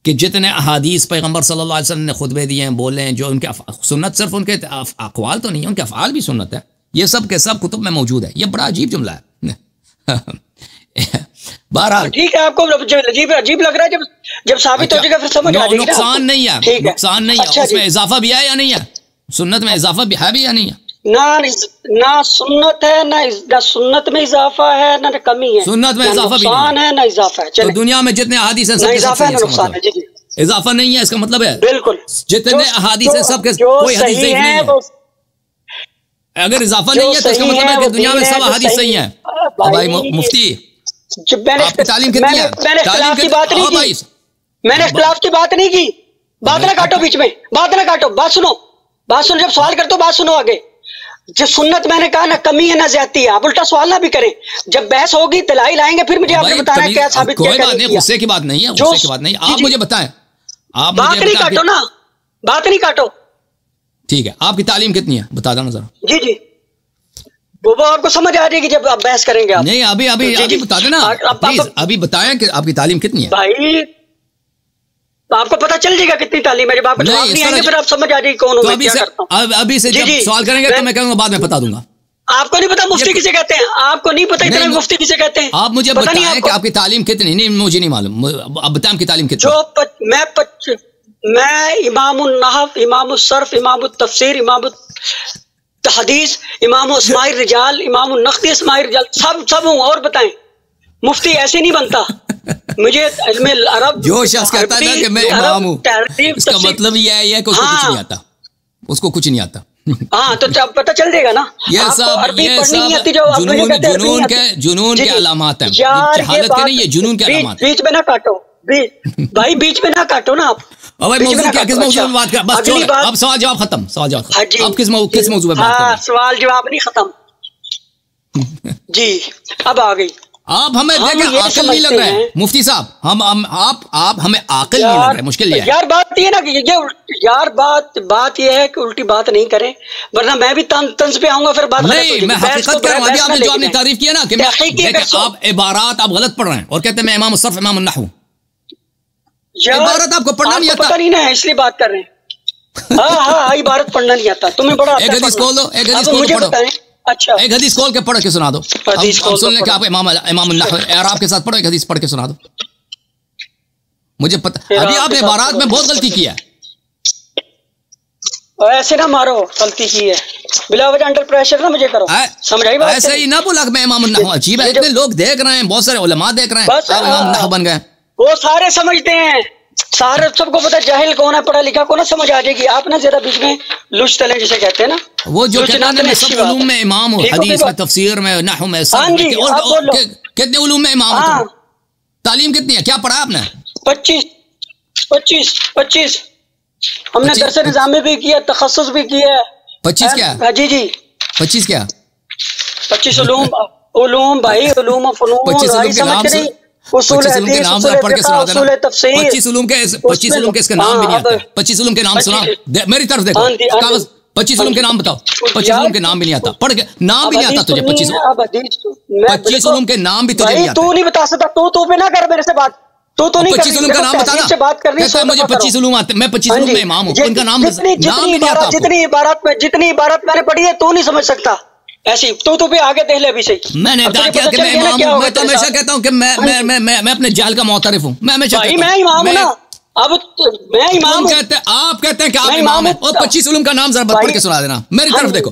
کہ جتنے احادیث پیغمبر صلی اللہ علیہ وسلم نے خطبے دیے ہیں بولے ہیں, جو ان کے سنت صرف ان کے اقوال تو نہیں ہے, ان کے افعال بھی سنت ہے. یہ سب کے سب کتب میں موجود ہے. یہ بڑا عجیب جملہ ہے. بہرحال ٹھیک ہے, آپ کو عجیب لگ رہا ہے, جب ثابت ہو جائے گا پھر سمجھ آ جائے گی. نقصان نہیں ہے, نقصان نہیں ہے. اس میں اضافہ بھی ہے یا نہیں ہے؟ سنت میں اضافہ بھی ہے یا نہیں ہے؟ نہ سنت ہے, نہ سنت میں اضافہ ہے, نہ کمی ہے. سنت میں اضافہ بھی ہے نہ اضافہ ہے. تو دنیا میں جتنے احادیث ہیں اضافہ ہے نہ نقصان ہے. اضافہ نہیں ہے اس کا مطلب ہے بالکل جتنے احادیث ہیں سب کے کوئی حدیث ضعیف نہیں ہے. اگر اضافہ نہیں ہے تو اس کا مطلب ہے کہ دنیا میں سب احادیث صحیح ہیں. بھائی مفتی آپ کی تعلیم کتنی ہے؟ میں نے اختلاف کی بات نہیں کی, میں نے اختلاف کی بات نہیں کی. بات نہ کاٹو بیچ میں, بات نہ کاٹو, بات سنو. جب سوال کرتے ہو بات سنو آگے. جو سنت میں نے کہا نہ کمی ہے نہ زیادتی ہے, آپ الٹا سوال نہ بھی کریں. جب بحث ہوگی دلائل آئیں گے پھر مجھے آپ نے بتانا کیا ثابت کیا. کوئی بات نہیں, غصے کی بات نہیں ہے, غصے کی بات نہیں. آپ مجھے بتائیں, آپ بات نہیں کاٹو نا, بات نہیں کاٹو. ٹھیک ہے, آپ کی تعلیم کتنی ہے بتا دو نا ذرا. جی وہ آپ کو سمجھ آ جائے گی جب آپ بحث کریں گے. آپ نہیں ابھی بتا دینا پلیز, ابھی بتائیں کہ آپ کی تعلیم کتنی ہے. بھائی آپ کو پتا چل جائے گا کتنی تعلیم ہے. جب آپ کو جواب نہیں آئیں گے پھر آپ سمجھ آ جائے گی کون ہوں میں کیا کرتا ہوں. ابھی سے جب سوال کریں گے تو میں کہوں گا بعد میں بتا دوں گا. آپ کو نہیں پتا مفتی کسے کہتے ہیں؟ آپ کو نہیں پتا اتنا مفتی کسے کہتے ہیں؟ آپ مجھے بتائیں کہ آپ کی تعلیم کتنی. نہیں مجھے نہیں معلوم. اب بتائیں کی تعلیم کتنی. جو میں امام النحو، امام الصرف، امام التفسیر، امام الحدیث، امام اسماء الرجال، امام النقد اسماء الرجال سب ہوں. اور بتائیں مفتی ایسے نہیں بنتا. مجھے علم عرب جو شخص کہتا ہے کہ میں امام ہوں اس کا مطلب یہ ہے کہ اس کو کچھ نہیں آتا. اس کو کچھ نہیں آتا. ہاں تو پتہ چل جائے گا نا. یہ سب جنون کے علامات ہیں. جہالت کے نہیں، یہ جنون کے علامات. بیچ میں نہ کاٹو بھائی، بیچ میں نہ کاٹو نا آپ. موضوع کیا، کس موضوع میں بات کر؟ بس اب سوال جواب ختم. سوال جواب ختم. اب کس موضوع میں بات کر؟ سوال جواب نہیں ختم. جی اب آ گئی. آپ ہمیں دیکھیں عاقل نہیں لگ رہے ہیں مفتی صاحب. آپ ہمیں عاقل نہیں لگ رہے. مشکل یہ ہے یار. بات یہ نا کہ یار بات یہ ہے کہ الٹی بات نہیں کریں، ورنہ میں بھی طنز پہ آؤں گا پھر بات نہیں. میں حقیقت کر رہا ہوں. ابھی آپ نے جو آپ نے تعریف کیا نا کہ آپ عبارات آپ غلط پڑھ رہے ہیں اور کہتے ہیں میں امام الصرف امام النحو. عبارت آپ کو پڑھنا نہیں آتا. پتہ نہیں نا اس لیے بات کر رہے ہیں. ہاں عبارت پڑھنا نہیں آتا. تمہیں بڑا ایک حدیث کھول دو. ایک حدیث کھول کے پڑھو. اچھا ایک حدیث کھول کے پڑھ کے سنا دو. ہم سن لیں کہ آپ امام النحو اعراب کے ساتھ پڑھو. ایک حدیث پڑھ کے سنا دو. مجھے پتہ ابھی آپ نے عبارات میں بہت غلطی کی ہے. ایسے نہ مارو. غلطی کی ہے بلا وجہ انڈر پریشر نہ مجھے کرو. سمجھائی بات؟ ایسے ہی نہ بولا کہ میں امام النحو. عجیب ہے. اتنے لوگ دیکھ رہے ہیں، بہت سارے علماء دیکھ رہے ہیں، آپ امام النحو بن گئے. وہ سارے سمجھتے ہیں، سارے سب کو پتا جاہل کون ہے پڑھا لکھا کون ہے سمجھ آ جائے گی. آپ نا زیادہ بیچ میں لچ تلیں جسے کہتے ہیں نا. وہ جو کہتے ہیں سب علوم میں امام ہو، حدیث میں، تفسیر میں، نحو میں، کتنے علوم میں امام ہو. تعلیم کتنی ہے؟ کیا پڑھا آپ نے؟ 25 ہم نے درس نظام میں بھی کیا، تخصص بھی کیا. 25 کیا؟ جی 25 کیا؟ 25 علوم بھائی، علوم فنون. 25 علوم کے نام سے 25 علوم کے نام سے پڑھ کے سنا دینا. 25 علوم کے اس کے نام بھی نہیں آتے. 25 علوم کے نام سنا میری طرف دیکھو. 25 علوم کے نام بتاؤ. 25 علوم کے نام بھی نہیں آتا. پڑھ کے نام بھی نہیں آتا تجھے. 25 علوم کے نام بھی تجھے نہیں آتا. تو نہیں بتا سکتا. تو پہ نہ کر میرے سے بات. تو نہیں 25 علوم کا نام بتانا. کہتا ہے مجھے 25 علوم آتے. میں 25 علوم میں امام ہوں. ان کا نام بھی نہیں آتا. جتنی عبارت میں نے پڑھی ہے تو نہیں سمجھ سکتا. ایسی تو پہ آگے دیکھ لے ابھی سے. میں نے کیا کہ میں امام ہوں. میں تو ہمیشہ کہتا ہوں کہ میں اپنے جہل کا معترف ہوں. میں ہمیشہ میں امام ہوں نا. اب میں امام ہوں. آپ کہتے ہیں کہ آپ امام ہیں. اور 25 علوم کا نام ذرا پڑھ کے سنا دینا. میری طرف دیکھو.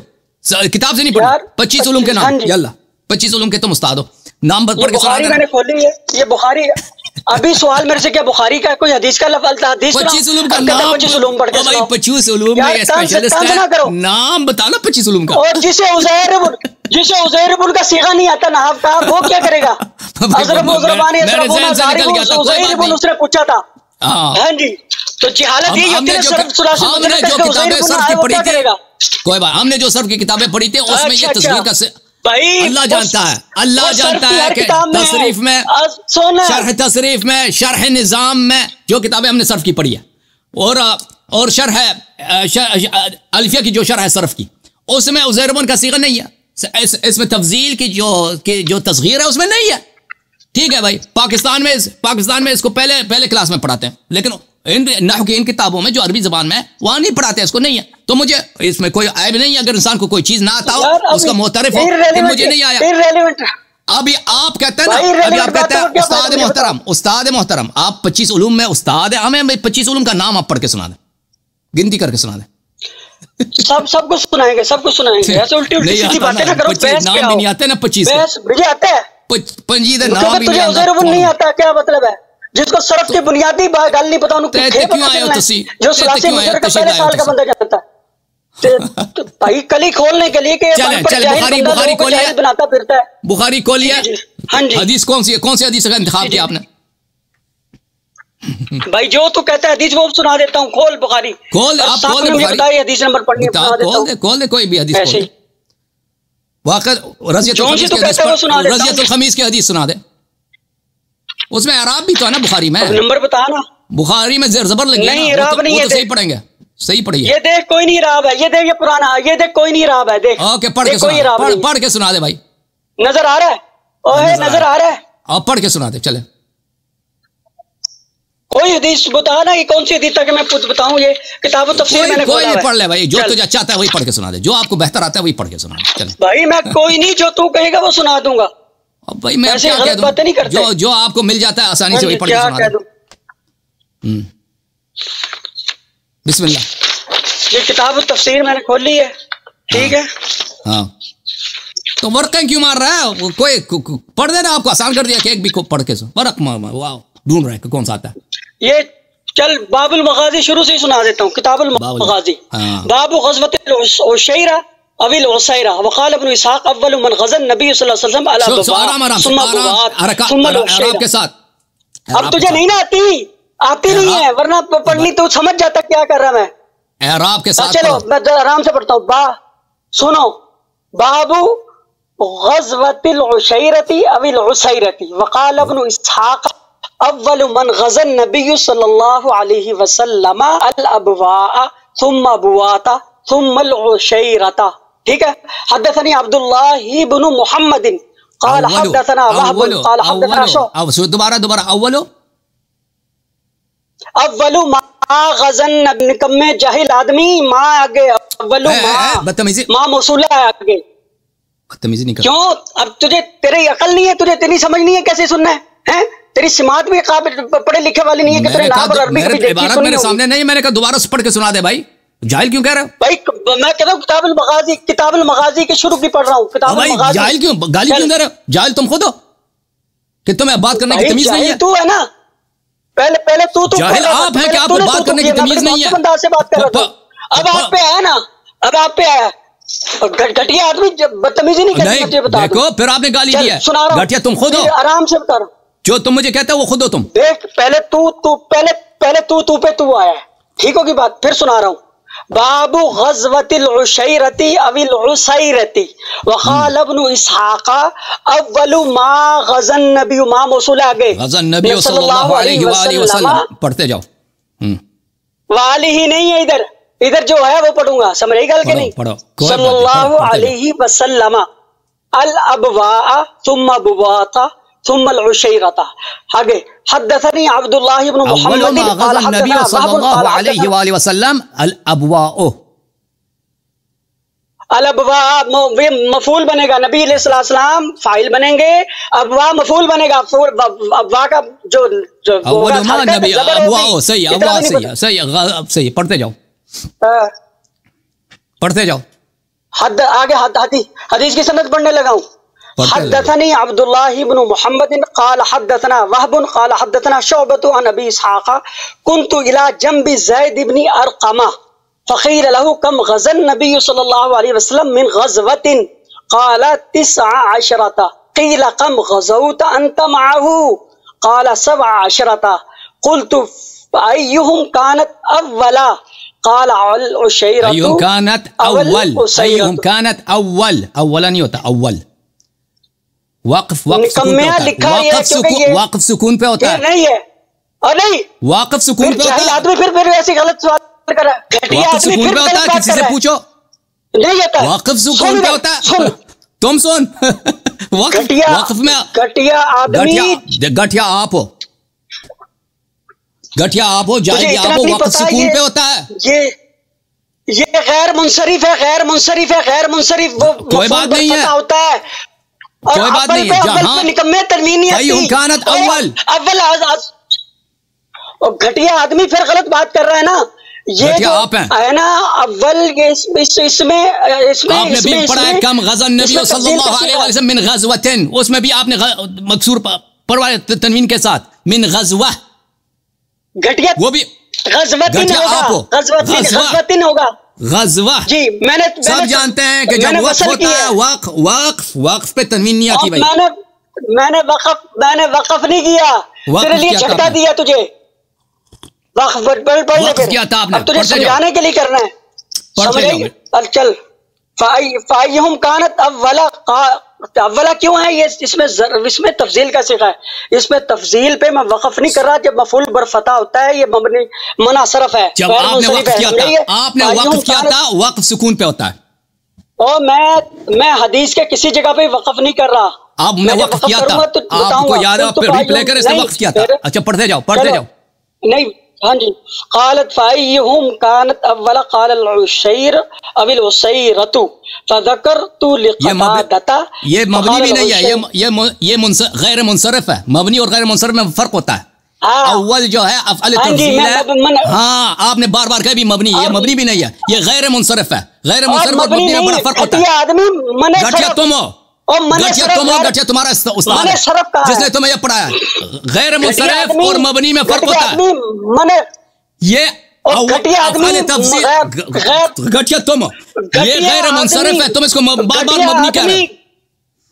کتاب سے نہیں پڑھا. 25 علوم کے نام. یاللہ 25 علوم کے تم استاد ہو. نام پڑھ کے سنا دینا. میں نے کھولی ہے یہ بخاری. ابھی سوال میرے سے کیا بخاری کا کوئی حدیث کا لفظ؟ 25 علوم کا نام. 25 علوم پڑھ کے بھائی 25 علوم میں اسپیشلسٹ ہے. نام بتا نا 25 علوم کا. اور جسے عزیر ابن کا صیغہ نہیں آتا نحو کا وہ کیا کرے گا؟ اس نے پوچھا تھا. ہاں جی تو جہالت یہ ہم نے جو کتابیں صرف کی پڑھی تھی کوئی بات. ہم نے جو صرف کی کتابیں پڑھی تھی اس میں یہ تصویر کا اللہ جانتا ہے. اللہ جانتا ہے کہ تصریف میں، شرح تصریف میں، شرح نظام میں جو کتابیں ہم نے صرف کی پڑھی ہے اور شرح الفیہ کی جو شرح صرف کی اس میں عزیر ابن کا صیغہ نہیں ہے. اس میں تفضیل کی جو تصغیر ہے اس میں نہیں ہے. ٹھیک ہے بھائی. پاکستان میں اس کو پہلے کلاس میں پڑھاتے ہیں، لیکن نحو کی ان کتابوں میں جو عربی زبان میں وہاں نہیں پڑھاتے اس کو. نہیں ہے تو مجھے اس میں کوئی عیب نہیں ہے اگر انسان کو کوئی چیز نہ آتا ہو، اس کا معترف ہو کہ مجھے نہیں آیا. ابھی آپ کہتے ہیں نا، ابھی آپ کہتے ہیں استاد محترم آپ 25 علوم میں استاد ہیں. ہمیں 25 علوم کا نام آپ پڑھ کے سنا دیں، گنتی کر کے سنا دیں. سب کو سنائیں گے، سب کو سنائیں گے. ایسے الٹی سیدھی باتیں نہ کرو. نام بھی نہیں آتے نا 25 مجھے آتا ہے. پنجیدہ نام بھی نہیں آتا. کیا مطلب ہے؟ جس کو صرف کی بنیادی گل نہیں پتا جو 83 سال کا بندہ جانتا ہے بھائی کلی کھولنے کے لیے بناتا پھرتا ہے. بخاری کھولیا. ہاں جی. حدیث کون سی حدیث کا انتخاب کیا آپ نے؟ بھائی جو تو کہتا ہے حدیث وہ سنا دیتا ہوں. کھول بخاری. کھول آپ کھول دے بخاری. حدیث نمبر پڑھنی ہے. کھول دے کوئی بھی حدیث کھول دے. واقع رضیت الخمیس کی حدیث سنا دے. اس میں اعراب بھی تو ہے نا بخاری میں. نمبر بتا نا. بخاری میں زیر زبر لگی نہیں اعراب نہیں ہے. صحیح پڑھیں گے. صحیح پڑھیے. یہ دیکھ کوئی نہیں اعراب ہے. یہ دیکھ یہ پرانا. یہ دیکھ کوئی نہیں اعراب ہے. دیکھ اوکے پڑھ کے سنا دے بھائی. نظر آ رہا ہے. اوہ نظر آ رہا ہے. اور پڑھ کے سنا دے. چلے کوئی حدیث بتا نا کہ کون سی حدیث تک میں بتاؤں. یہ کتاب التفسیر میں نے کوئی نہیں پڑھ لے بھائی, جو تجھے اچھا آتا ہے وہی پڑھ کے سنا دے, جو آپ کو بہتر آتا ہے وہی پڑھ کے سنا دے. بھائی میں کوئی نہیں, جو تو کہے گا وہ سنا دوں گا. بھائی میں ایسے غلط باتیں نہیں کرتا, جو آپ کو مل جاتا ہے آسانی سے وہی پڑھ کے سنا دوں. بسم اللہ. یہ کتاب التفسیر میں نے کھول لی ہے, ٹھیک ہے. ہاں تو ورقیں کیوں مار رہا ہے, کوئی پڑھ دینا, آپ کو آسان کر دیا کہ ایک بھی پڑھ کے سو ورق واو ڈھونڈ رہا ہے کون سا آتا ہے. یہ چل باب المغازی شروع سے ہی سنا دیتا ہوں. کتاب المغازی, باب غزوۃ العشیرہ اوی العسیرہ وقال ابن اسحاق اول من غزا النبی صلی اللہ علیہ وسلم علی ابوا ثم العشیرہ کے ساتھ. اب تجھے نہیں نا آتی نہیں ہے, ورنہ پڑھنی تو سمجھ جاتا کیا کر رہا میں. اعراب کے ساتھ چلو میں آرام سے پڑھتا ہوں. سنو, باب غزوۃ العشیرۃ اوی العسیرۃ وقال ابن اسحاق اول من غزا النبی صلی اللہ علیہ وسلم الابواء ثم بوات ثم العشیرۃ. ٹھیک ہے. حدثنی عبداللہ بن محمد قال حدثنا وهب قال حدثنا شعبہ. دوبارہ اول ما غزا النبی, کم میں جاہل آدمی, ماں آگے اول ماں موصولہ ہے آگے. بدتمیزی نہیں کر. کیوں اب تجھے تیری عقل نہیں ہے, تجھے تیری سمجھ نہیں ہے کیسے سننا ہے, تیری سماعت بھی قابل پڑھے لکھے والی نہیں ہے کہ تیرے نام اور عربی بھی دیکھی عبارت میرے سامنے نہیں, میں نے کہا دوبارہ پڑھ کے سنا دے بھائی. جاہل کیوں کہہ رہا ہے بھائی؟ میں کہتا ہوں کتاب المغازی کے شروع کی پڑھ رہا ہوں. کتاب المغازی. جاہل کیوں, گالی کیوں دے رہے ہو؟ جاہل تم خود ہو کہ تمہیں بات کرنے کی تمیز نہیں ہے. تو ہے نا, پہلے تو جاہل آپ ہیں کہ آپ کو بات کرنے کی تمیز نہیں ہے. اب آپ پہ آیا نا, اب آپ پہ آیا گھٹیا آدمی بدتمیزی نہیں کرتی. دیکھو پھر آپ نے گالی دیا ہے, گھٹیا تم خود ہو. آرام سے بتا رہا ہوں, جو تم مجھے کہتے ہو وہ خود ہو تم. دیکھ پہلے تو پہ تو آیا ہے, ٹھیک ہوگی بات. پھر سنا رہا ہوں. باب غزوۃ العشیرۃ اوی العسیرۃ وقال ابن اسحاق اول ما غزا النبی, ما موصول آگے غزا النبی صلی اللہ علیہ وآلہ وسلم. پڑھتے جاؤ. والی ہی نہیں ہے, ادھر جو ہے وہ پڑھوں گا, سمجھ رہی گل کہ نہیں. صلی اللہ علیہ وسلم الابواء ثم بوات ثم العشیرۃ. آگے حدثنی عبداللہ بن محمد قال النبی صلی اللہ علیہ وآلہ وسلم الابواء. الابواء مفعول بنے گا, نبی علیہ السلام فاعل بنیں گے, ابواء مفعول بنے گا. ابواء کا جو اول ما نبی ابواء. صحیح, ابواء صحیح. پڑھتے جاؤ پڑھتے جاؤ. آگے حدیث کی سند پڑھنے لگا ہوں. حدثني عبد الله بن محمد قال حدثنا وهب قال حدثنا شعبة عن ابي اسحاق كنت الى جنب زيد بن ارقم فقيل له كم غزا النبي صلى الله عليه وسلم من غزوة قال 19 قيل كم غزوت انت معه قال 17 قلت ايهم كانت اولا قال العشيرة. ايهم كانت اول, ايهم كانت اول, اولا نہیں ہوتا اول. واقف سکون پہ ہوتا ہے. نہیں ہے اور نہیں واقف سکون پہ ہوتا ہے. آدمی پھر ایسی غلط سوال کر رہا ہے. واقف سکون پہ ہوتا ہے, کسی سے پوچھو. نہیں ہوتا واقف سکون پہ ہوتا ہے. تم سن واقف میں گٹیا آدمی, گٹھیا آپ ہو, گٹھیا آپ ہو, جاہل آپ ہو. واقف سکون پہ ہوتا ہے. یہ غیر منصرف ہے, غیر منصرف ہے, غیر منصرف. وہ کوئی بات نہیں ہے, ہوتا ہے, کوئی بات نہیں ہے. جہاں نکمے ترمینی امکانت اول گھٹیا آدمی پھر غلط بات کر رہا ہے نا. یہ آپ ہیں ہے نا اول, اس میں آپ نے بھی پڑھا ہے کم غزا النبی صلی اللہ علیہ وسلم من غزوتن, اس میں بھی آپ نے مکسور پڑھوایا تنوین کے ساتھ من غزوہ. گھٹیا وہ بھی غزوتن ہوگا, غزوتن ہوگا. غزوہ جی میں نے سب جانتے ہیں کہ جب وقف ہوتا ہے وقف پہ تنوین نہیں آتی. میں نے وقف نہیں کیا, تیرے لیے جھٹکا دیا تجھے. وقف کیا تھا آپ نے, اب تجھے سمجھانے کے لیے کرنا ہے. چل فائہم کانت اولا کیوں ہے یہ, اس میں تفضیل کا صیغہ ہے. اس میں تفضیل پہ میں وقف نہیں کر رہا. جب مفعول برفتح ہوتا ہے یہ مبنی منع صرف ہے. جب آپ نے وقف کیا تھا, آپ نے وقف کیا تھا, وقف سکون پہ ہوتا ہے. اور میں حدیث کے کسی جگہ پہ وقف نہیں کر رہا. اب میں وقف کیا تھا, آپ کو یاد ہے, ریپلے کر اس نے وقف کیا تھا. اچھا پڑھتے جاؤ. نہیں ہاں جی قالت فأيهم كانت اول قال العشير او العشيرة فذكرت لقتادة. یہ مبنی بھی نہیں ہے، یہ غیر منصرف ہے. مبنی اور غیر منصرف میں فرق ہوتا ہے. اول جو ہے افعال تفضیل ہے. ہاں آپ نے بار بار کہا بھی مبنی، یہ مبنی بھی نہیں ہے، یہ غیر منصرف ہے. غیر منصرف اور مبنی میں بڑا فرق ہوتا ہے. گٹھیا تم ہو، گٹھیا تم ہو، گٹھیا تمہارا استاد ہے جس نے تمہیں یہ پڑھایا. غیر منصرف اور مبنی میں فرق ہوتا ہے. یہ افعال تفضیل گٹھیا تم ہو، یہ غیر منصرف ہے، تم اس کو بار بار مبنی کہہ رہے ہو.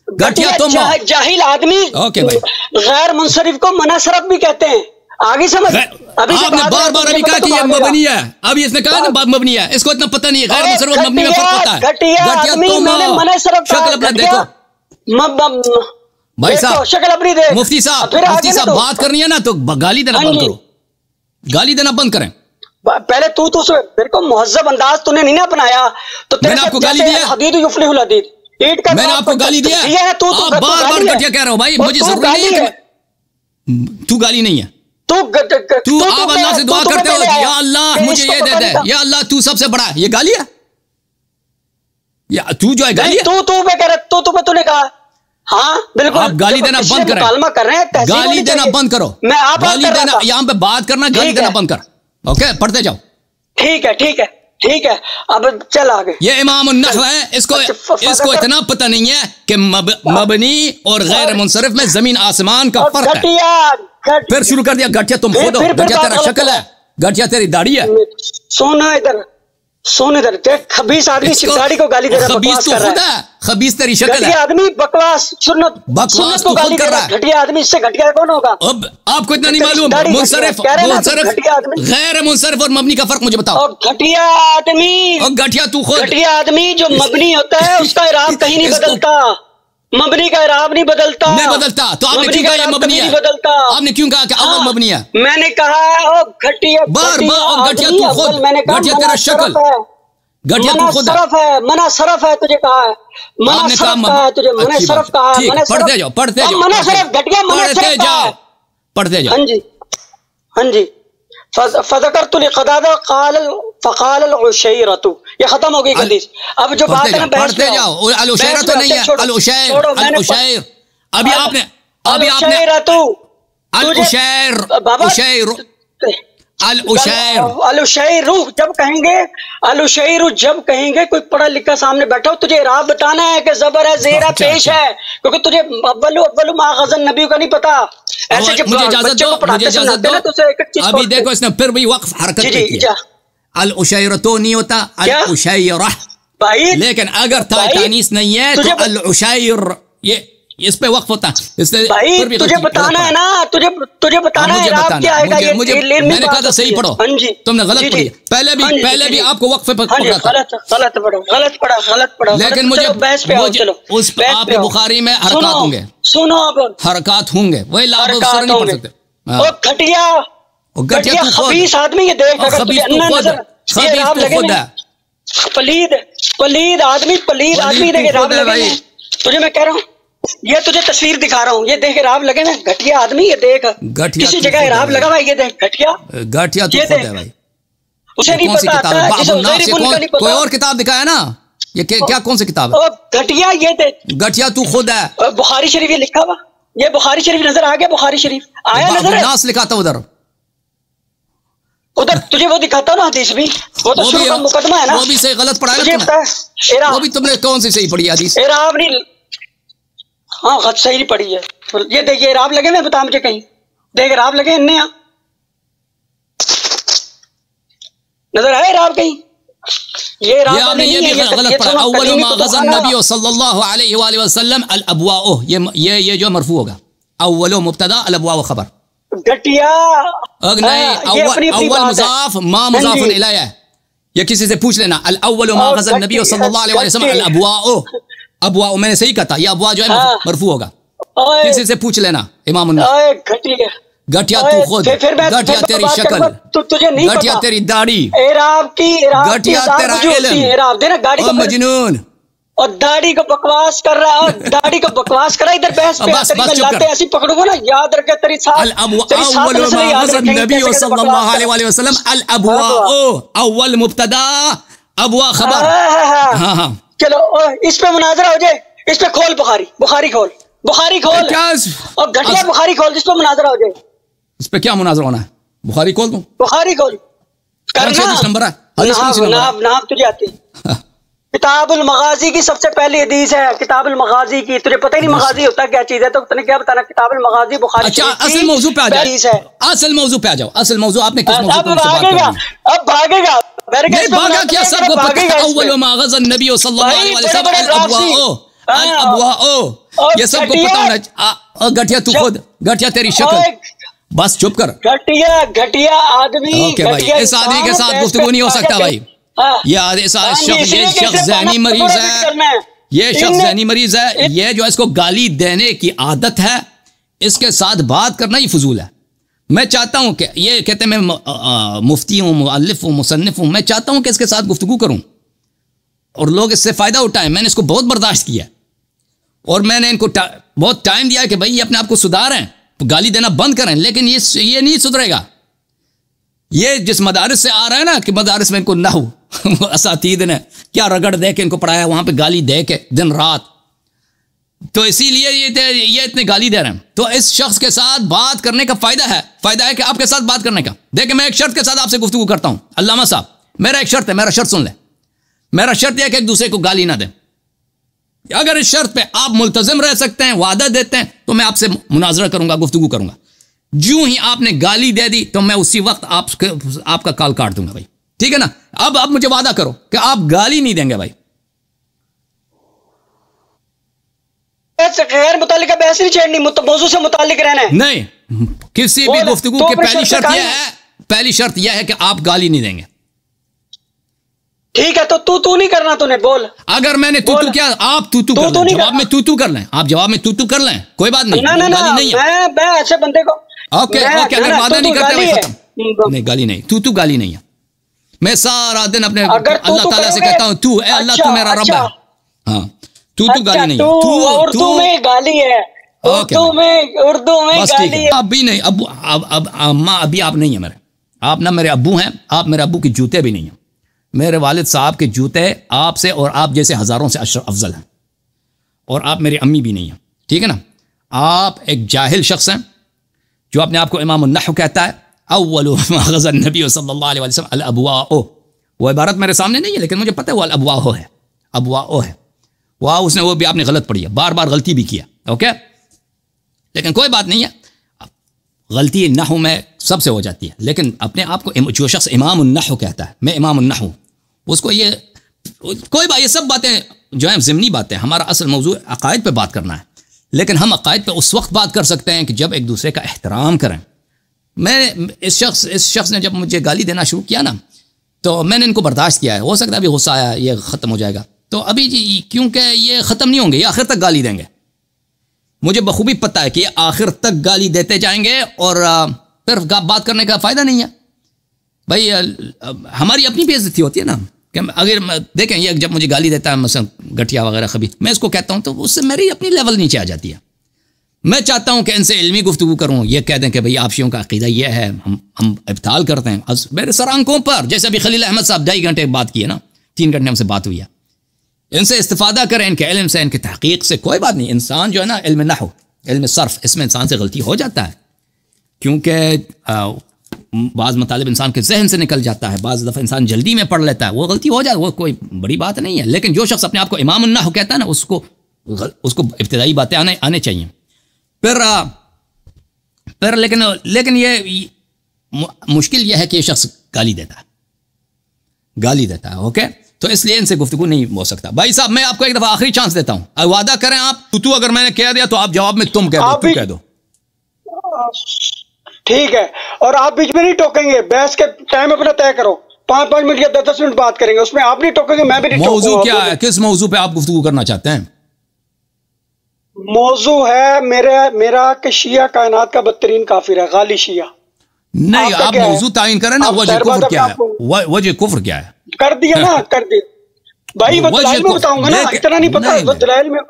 گٹھیا تم ہو جاہل آدمی. اوکے بھائی، غیر منصرف کو منصرف بھی کہتے ہیں. آگے سمجھ. ابھی آپ نے بار بار ابھی کہا کہ یہ مبنی ہے، ابھی اس نے کہا نا مبنی ہے، اس کو اتنا پتہ نہیں ہے. غیر منصرف اور مبنی میں فرق ہوتا ہے. گٹھیا تم ہو، شکل اپنا دیکھو بھائی صاحب. شکل اپنی دیکھ. مفتی صاحب بات کرنی ہے نا تو گالی دینا بند کرو، گالی دینا بند کریں. پہلے تو میرے کو مہذب انداز تو نے نہیں نا اپنایا تو میں نے آپ کو گالی دیا. حدید یفلح الحدید، میں نے آپ کو گالی دیا. آپ بار بار گٹھیا کہہ رہے ہو بھائی، مجھے ضروری نہیں ہے. تو گالی نہیں ہے، تو آپ اللہ سے دعا کرتے ہو یا اللہ مجھے یہ دے دے، یا اللہ تو سب سے بڑا ہے. یہ گالی ہے یا تو جو ہے گالی ہے؟ تو میں کہہ رہا تو نے کہا ہاں بالکل. آپ گالی دینا بند کریں، گالی دینا بند کرو. گالی دینا یہاں پہ بات کرنا، گالی دینا بند کر. اوکے پڑھتے جاؤ. ٹھیک ہے ٹھیک ہے ٹھیک ہے. اب چل آگے. یہ امام النحو ہے، اس کو اتنا پتہ نہیں ہے کہ مبنی اور غیر منصرف میں زمین آسمان کا فرق ہے. پھر شروع کر دیا گٹھیا تم خود ہو، گٹھیا تیرا شکل ہے، گٹھیا تیری داڑھی ہے. سونا ادھر، سونے ادھر دیکھ. خبیث آدمی داڑھی کو گالی دے رہا ہے. خبیث تو خود ہے، خبیث تیری شکل ہے. گھٹیا آدمی بکواس سنت کو گالی دے رہا ہے. گھٹیا آدمی اس سے گھٹیا کون ہوگا؟ اب آپ کو اتنا نہیں معلوم منصرف غیر منصرف اور مبنی کا فرق مجھے بتاؤ. گھٹیا آدمی، گھٹیا تو خود، گھٹیا آدمی جو مبنی ہوتا ہے اس کا اعراب کہیں نہیں بدلتا. مبنی کا اعراب نہیں بدلتا. نہیں بدلتا تو آپ نے کیوں کہا یہ مبنی ہے؟ آپ نے کیوں کہا کہ اول مبنی ہے؟ میں نے کہا گھٹیا بار بار گھٹیا تو خود، گھٹیا تیرا شکل، گٹھیا تو خود ہے. منع صرف ہے تجھے کہا ہے، منع صرف کہا ہے تجھے، منع صرف کہا ہے. پڑھتے جاؤ پڑھتے جاؤ، منع صرف گھٹیا منع صرف کہا ہے. پڑھتے جاؤ. ہاں جی ہاں جی. فذکرت لقتادہ فقال العشیرۃ. یہ ختم ہو گئی حدیث. اب جو بات ہے نا پڑھتے جاؤ. العشیرۃ تو نہیں ہے، العشیر، العشیر. ابھی آپ نے العشیر العشیر جب کہیں گے، العشیر جب کہیں گے کوئی پڑھا لکھا سامنے بیٹھا ہو تجھے اعراب بتانا ہے کہ زبر ہے زیر ہے پیش ہے، کیونکہ تجھے اول ما غزن نبی کا نہیں پتا. ایسے جب مجھے اجازت دو، ابھی دیکھو اس نے پھر بھی وقف حرکت کی ہے. العشیر تو نہیں ہوتا، العشیرہ. لیکن اگر تانیث نہیں ہے تو العشیر، یہ اس پہ وقف ہوتا ہے. تجھے بتانا ہے نا، تجھے بتانا ہے اعراب کیا آئے گا. میں نے کہا تھا صحیح پڑھو، تم نے غلط پڑھی. پہلے بھی آپ کو وقفے پہ پڑھا تھا. غلط پڑھا. لیکن مجھے اس پہ آپ بخاری میں حرکات ہوں گے، سنو اب حرکات ہوں گے، وہی لاب سر نہیں پڑھ سکتے. گھٹیا خبیث آدمی. یہ دیکھ اگر تجھے انا نظر یہ اعراب لگے نا، پلید آدمی دیکھ اعراب لگے. تجھے میں کہہ رہا ہوں، یہ تجھے تصویر دکھا رہا ہوں، یہ دیکھ اعراب لگے نا. گھٹیا آدمی یہ دیکھ کسی جگہ اعراب لگا بھائی. یہ دیکھ گھٹیا تو خود ہے بھائی. اسے نہیں پتا. کوئی اور کتاب دکھایا نا، یہ کیا کون سی کتاب ہے؟ گھٹیا یہ دیکھ، گھٹیا تو خود ہے. بخاری شریف یہ لکھا ہوا، یہ بخاری شریف نظر آ گیا. بخاری شریف آیا نظر، ناس لکھا تھا ادھر تجھے وہ دکھاتا نا حدیث بھی، وہ تو شروع کا مقدمہ ہے نا. وہ بھی صحیح غلط پڑھا ہے، وہ بھی تم نے کون سی صحیح پڑھی حدیث؟ اعراب نہیں، ہاں غلط صحیح نہیں پڑھی ہے. یہ دیکھیے اعراب لگے، میں بتا مجھے کہیں دیکھ اعراب لگے انہیں نظر آئے اعراب کہیں؟ یہ غلط پڑھا. اول ما غزا النبی صلی اللہ علیہ وآلہ وسلم الابواء، یہ جو مرفوع ہوگا. اول مبتدا الابواء خبر. گھٹیا نہیں، اول مضاف ما مضاف الیہ ہے. یہ کسی سے پوچھ لینا. الاول ما غزا النبی صلی اللہ علیہ وسلم الابواء. ابواء میں نے صحیح کہا تھا، یہ ابواء جو ہے مرفوع ہوگا. کسی سے پوچھ لینا. امام النووی. گھٹیا تو خود، گھٹیا تیری شکل، گھٹیا تیری داڑھی، گھٹیا تیرا علم، او مجنون. اور داڑھی کو بکواس کر رہا ہے، اور داڑھی کو بکواس کر رہا ہے. ادھر بحث پہ لاتے ایسی پکڑوں گا نا، یاد رکھے تیری ساتھ اول ما غزا النبی صلی اللہ علیہ وسلم الابواء، اول مبتدا ابوا خبر. ہاں ہاں چلو اس پہ مناظرہ ہو جائے، اس پہ کھول بخاری کھول اور گھٹیا بخاری کھول جس پہ مناظرہ ہو جائے. اس پہ کیا مناظرہ ہونا ہے؟ بخاری کھول دوں؟ بخاری کھول نمبر ہے ناپ تجھے آتی. کتاب المغازی کی سب سے پہلی حدیث ہے، کتاب المغازی کی. تجھے پتہ ہی نہیں مغازی ہوتا کیا چیز ہے، تو تنے کیا بتانا؟ کتاب المغازی بخاری. اچھا اصل موضوع پہ آ جاؤ، اصل موضوع پہ آ جاؤ. اصل موضوع آپ نے کس موضوع پر بات کرنی ہے؟ اب بھاگے گا نہیں بھاگا کیا؟ سب کو پتہ ہے اول ما غزا النبی صلی اللہ علیہ وسلم الابواء، یہ سب کو پتہ ہونا. گٹھیا تو خود گٹھیا تیری شکل، بس چپ کر. گھٹیا آدمی. اوکے بھائی، اس آدمی کے ساتھ گفتگو نہیں ہو سکتا بھائی. یہ شخص ذہنی مریض ہے، یہ شخص ذہنی مریض ہے. یہ جو اس کو گالی دینے کی عادت ہے، اس کے ساتھ بات کرنا ہی فضول ہے. میں چاہتا ہوں کہ یہ کہتے ہیں میں مفتی ہوں، مؤلف ہوں، مصنف ہوں، میں چاہتا ہوں کہ اس کے ساتھ گفتگو کروں اور لوگ اس سے فائدہ اٹھائیں. میں نے اس کو بہت برداشت کیا اور میں نے ان کو بہت ٹائم دیا کہ بھائی یہ اپنے آپ کو سدھاریں، گالی دینا بند کریں. لیکن یہ نہیں سدھرے گا. یہ جس مدارس سے آ رہا ہے نا کہ مدارس میں ان کو نحو اساتید نے کیا رگڑ دے کے ان کو پڑھایا، وہاں پہ گالی دے کے دن رات، تو اسی لیے یہ اتنے گالی دے رہے ہیں. تو اس شخص کے ساتھ بات کرنے کا فائدہ ہے کہ آپ کے ساتھ بات کرنے کا. دیکھیں میں ایک شرط کے ساتھ آپ سے گفتگو کرتا ہوں علامہ صاحب، میرا ایک شرط ہے، میرا شرط سن لیں. میرا شرط یہ ہے کہ ایک دوسرے کو گالی نہ دیں. اگر اس شرط پہ آپ ملتزم رہ سکتے ہیں، وعدہ دیتے ہیں، تو میں آپ سے مناظرہ کروں گا، گفتگو کروں گا. جو ہی آپ نے گالی دے دی تو میں اسی وقت آپ کا کال کاٹ دوں گا بھائی. ٹھیک ہے نا؟ اب آپ مجھے وعدہ کرو کہ آپ گالی نہیں دیں گے بھائی. غیر متعلق بحث نہیں چھیڑنی، موضوع سے متعلق رہنا ہے. نہیں، کسی بھی گفتگو کی پہلی شرط یہ ہے کہ آپ گالی نہیں دیں گے. ٹھیک ہے، تو نہیں کرنا، تو نے بول. اگر میں نے تو کیا، آپ تو کر لیں، جواب میں تو کر لیں، آپ جواب میں تو کر لیں، کوئی بات نہیں. گالی نہیں ہے، میں ایسے بندے کو اوکے اگر وعدہ نہیں کرتے ختم. نہیں گالی نہیں، تو گالی نہیں ہے. میں سارا دن اپنے اللہ تعالیٰ سے کہتا ہوں تو اے اللہ تو میرا رب ہے. ہاں تو گالی نہیں ہے. اردو میں گالی ہے، اردو میں گالی ہے. اب بھی نہیں، اب ابھی آپ نہیں ہیں میرے، آپ نہ میرے ابو ہیں، آپ میرے ابو کے جوتے بھی نہیں ہیں. میرے والد صاحب کے جوتے آپ سے اور آپ جیسے ہزاروں سے افضل ہیں، اور آپ میری امی بھی نہیں ہیں. ٹھیک ہے نا؟ آپ ایک جاہل شخص ہیں جو اپنے آپ کو امام النحو کہتا ہے. اول ما غزا النبی صلی اللہ علیہ وسلم الابواء، وہ عبارت میرے سامنے نہیں ہے لیکن مجھے پتہ ہے وہ الابواء ہے، ابواء ہے. اس نے وہ بھی آپ نے غلط پڑھی ہے، بار بار غلطی بھی کیا. اوکے، لیکن کوئی بات نہیں ہے، غلطی نحو میں سب سے ہو جاتی ہے. لیکن اپنے آپ کو جو شخص امام النحو کہتا ہے، میں امام النحو، اس کو یہ کوئی بات، یہ سب باتیں جو ہیں ضمنی باتیں. ہمارا اصل موضوع عقائد پہ بات کرنا ہے، لیکن ہم عقائد پہ اس وقت بات کر سکتے ہیں کہ جب ایک دوسرے کا احترام کریں. میں اس شخص نے جب مجھے گالی دینا شروع کیا نا، تو میں نے ان کو برداشت کیا ہے. ہو سکتا ہے ابھی غصہ آیا، یہ ختم ہو جائے گا. تو ابھی کیونکہ یہ ختم نہیں ہوں گے، یہ آخر تک گالی دیں گے. مجھے بخوبی پتہ ہے کہ یہ آخر تک گالی دیتے جائیں گے اور پھر بات کرنے کا فائدہ نہیں ہے بھائی. ہماری اپنی بھی عزت ہوتی ہے نا، کہ اگر دیکھیں یہ جب مجھے گالی دیتا ہے مثلا گٹھیا وغیرہ خبیث، میں اس کو کہتا ہوں تو اس سے میری اپنی لیول نیچے آ جاتی ہے. میں چاہتا ہوں کہ ان سے علمی گفتگو کروں. یہ کہہ دیں کہ بھئی آپ شیعوں کا عقیدہ یہ ہے، ہم ابطال کرتے ہیں میرے سر آنکھوں پر. جیسے ابھی خلیل احمد صاحب 2.5 گھنٹے بات کی ہے نا، 3 گھنٹے ہم سے بات ہوئی ہے. ان سے استفادہ کریں، ان کے علم سے، ان کی تحقیق سے. کوئی بات نہیں، انسان جو ہے نا علم نحو، علم صرف، اس میں انسان سے غلطی ہو جاتا ہے، کیونکہ بعض مطالب انسان کے ذہن سے نکل جاتا ہے، بعض دفعہ انسان جلدی میں پڑھ لیتا ہے، وہ غلطی ہو جائے، وہ کوئی بڑی بات نہیں ہے. لیکن جو شخص اپنے آپ کو امام النحو کہتا ہے نا، اس کو ابتدائی باتیں آنے چاہیے. پھر لیکن یہ مشکل یہ ہے کہ یہ شخص گالی دیتا ہے. اوکے، تو اس لیے ان سے گفتگو نہیں ہو سکتا. بھائی صاحب میں آپ کو ایک دفعہ آخری چانس دیتا ہوں، وعدہ کریں آپ تو اگر میں نے کہہ دیا تو آپ جواب میں تم کہہ دو. ٹھیک ہے، اور آپ بیچ میں نہیں ٹوکیں گے. بحث کے ٹائم اپنا طے کرو، 5 منٹ یا 10 منٹ بات کریں گے، اس میں آپ نہیں ٹوکیں گے، میں بھی نہیں ٹوکوں گا. موضوع کیا ہے؟ کس موضوع پہ آپ گفتگو کرنا چاہتے ہیں؟ موضوع ہے میرا کہ شیعہ کائنات کا بدترین کافر ہے، غالی شیعہ. نہیں، آپ موضوع تعین کریں نا. وجہ کفر کیا ہے؟ وجہ کفر کیا ہے؟ کر دیا نا، کر دیا. بھائی وہ دلائل میں بتاؤں گا نا, اتنا نہیں پتا. وہ دلائل میں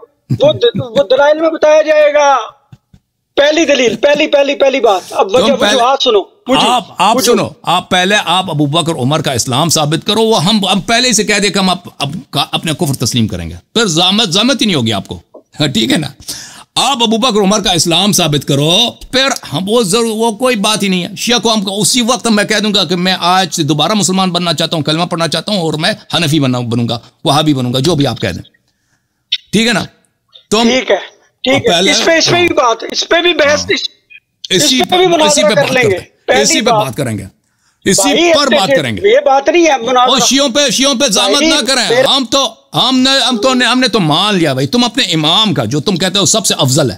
وہ دلائل میں بتایا جائے گا. پہلی دلیل, پہلی بات. اب وجوہات سنو. آپ سنو, آپ پہلے آپ ابو بکر عمر کا اسلام ثابت کرو. وہ ہم پہلے ہی سے کہہ دیں کہ ہم اپنے کفر تسلیم کریں گے, پھر زحمت ہی نہیں ہوگی آپ کو, ٹھیک ہے نا. آپ ابو بکر عمر کا اسلام ثابت کرو, پھر ہم وہ کوئی بات ہی نہیں ہے. شیعہ کو ہم اسی وقت میں کہہ دوں گا کہ میں آج سے دوبارہ مسلمان بننا چاہتا ہوں, کلمہ پڑھنا چاہتا ہوں, اور میں حنفی بنوں گا, وہابی بنوں گا, جو بھی آپ کہہ دیں, ٹھیک ہے نا. تو ٹھیک ہے, اس پہ بھی بات, اس پہ بھی بحث, اسی پہ بات کریں گے, اسی پر بات کریں گے. یہ بات نہیں ہے اور شیعوں پہ زحمت نہ کریں. ہم نے تو مان لیا بھائی, تم اپنے امام کا جو تم کہتے ہو سب سے افضل ہے,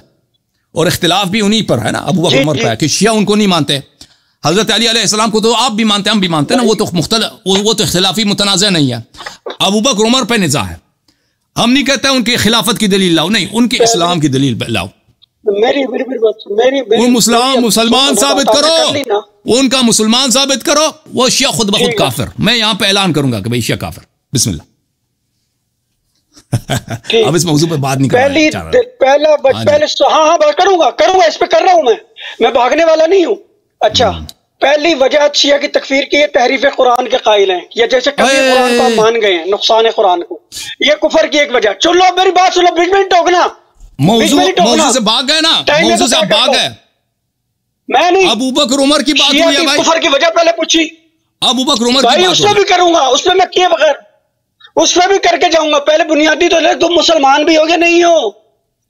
اور اختلاف بھی انہی پر ہے نا, ابو بکر عمر پہ ہے, کہ شیعہ ان کو نہیں مانتے. حضرت علی علیہ السلام کو تو آپ بھی مانتے, ہم بھی مانتے ہیں نا, وہ تو اختلافی متنازع نہیں ہے. ابو بکر عمر پہ نزاع ہے. ہم نہیں کہتے ان کی خلافت کی دلیل لاؤ, نہیں, ان کے اسلام کی دلیل لاؤ. مسلمان ثابت کرو, ان کا مسلمان ثابت کرو. وہ شیعہ خود بخود کافر. میں یہاں پہ اعلان کروں گا کہ بھائی شیعہ کافر. بسم اللہ. اب اس موضوع پہ بات نہیں کروں گا, اس پہ کر رہا ہوں میں بھاگنے والا نہیں ہوں. اچھا, پہلی وجہ شیعہ کی تکفیر کی, یہ تحریف قرآن کے قائل ہیں, یا جیسے کبھی قرآن کو ہم مان گئے ہیں, نقصان قرآن کو, یہ کفر کی ایک وجہ. چلو میری بات سنو, بیچ میں ٹوکنا. موضوع سے بھاگ گئے نا, موضوع سے بھاگ گئے. میں نہیں, ابو بکر عمر کی بات ہوئی ہے بھائی, کفر کی وجہ پہلے پوچھی. ابو بکر عمر کی بات, اس میں بھی کروں گا, اس میں کیے بغیر اس میں بھی کر کے جاؤں گا. پہلے بنیادی تو تم مسلمان بھی ہوگے نہیں ہو,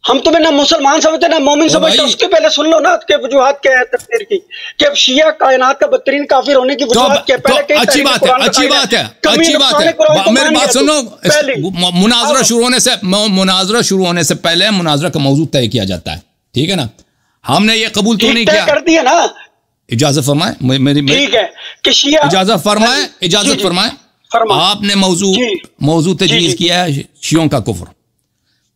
ہم تمہیں نہ مسلمان سمجھتے نہ مومن سمجھتے. اس کے پہلے سن لو نا کہ وجوہات کیا ہے تفسیر کی, کہ اب شیعہ کائنات کا بدترین کافر ہونے کی وجوہات کیا. پہلے اچھی بات ہے, میری بات سنو. مناظرہ شروع ہونے سے پہلے مناظرہ کا موضوع طے کیا جاتا ہے, ٹھیک ہے نا. ہم نے یہ قبول تو نہیں کیا, کر دیا نا. اجازت فرمائے, ٹھیک ہے کہ شیعہ, اجازت فرمائے. آپ نے موضوع تجویز کیا ہے شیعوں کا کفر,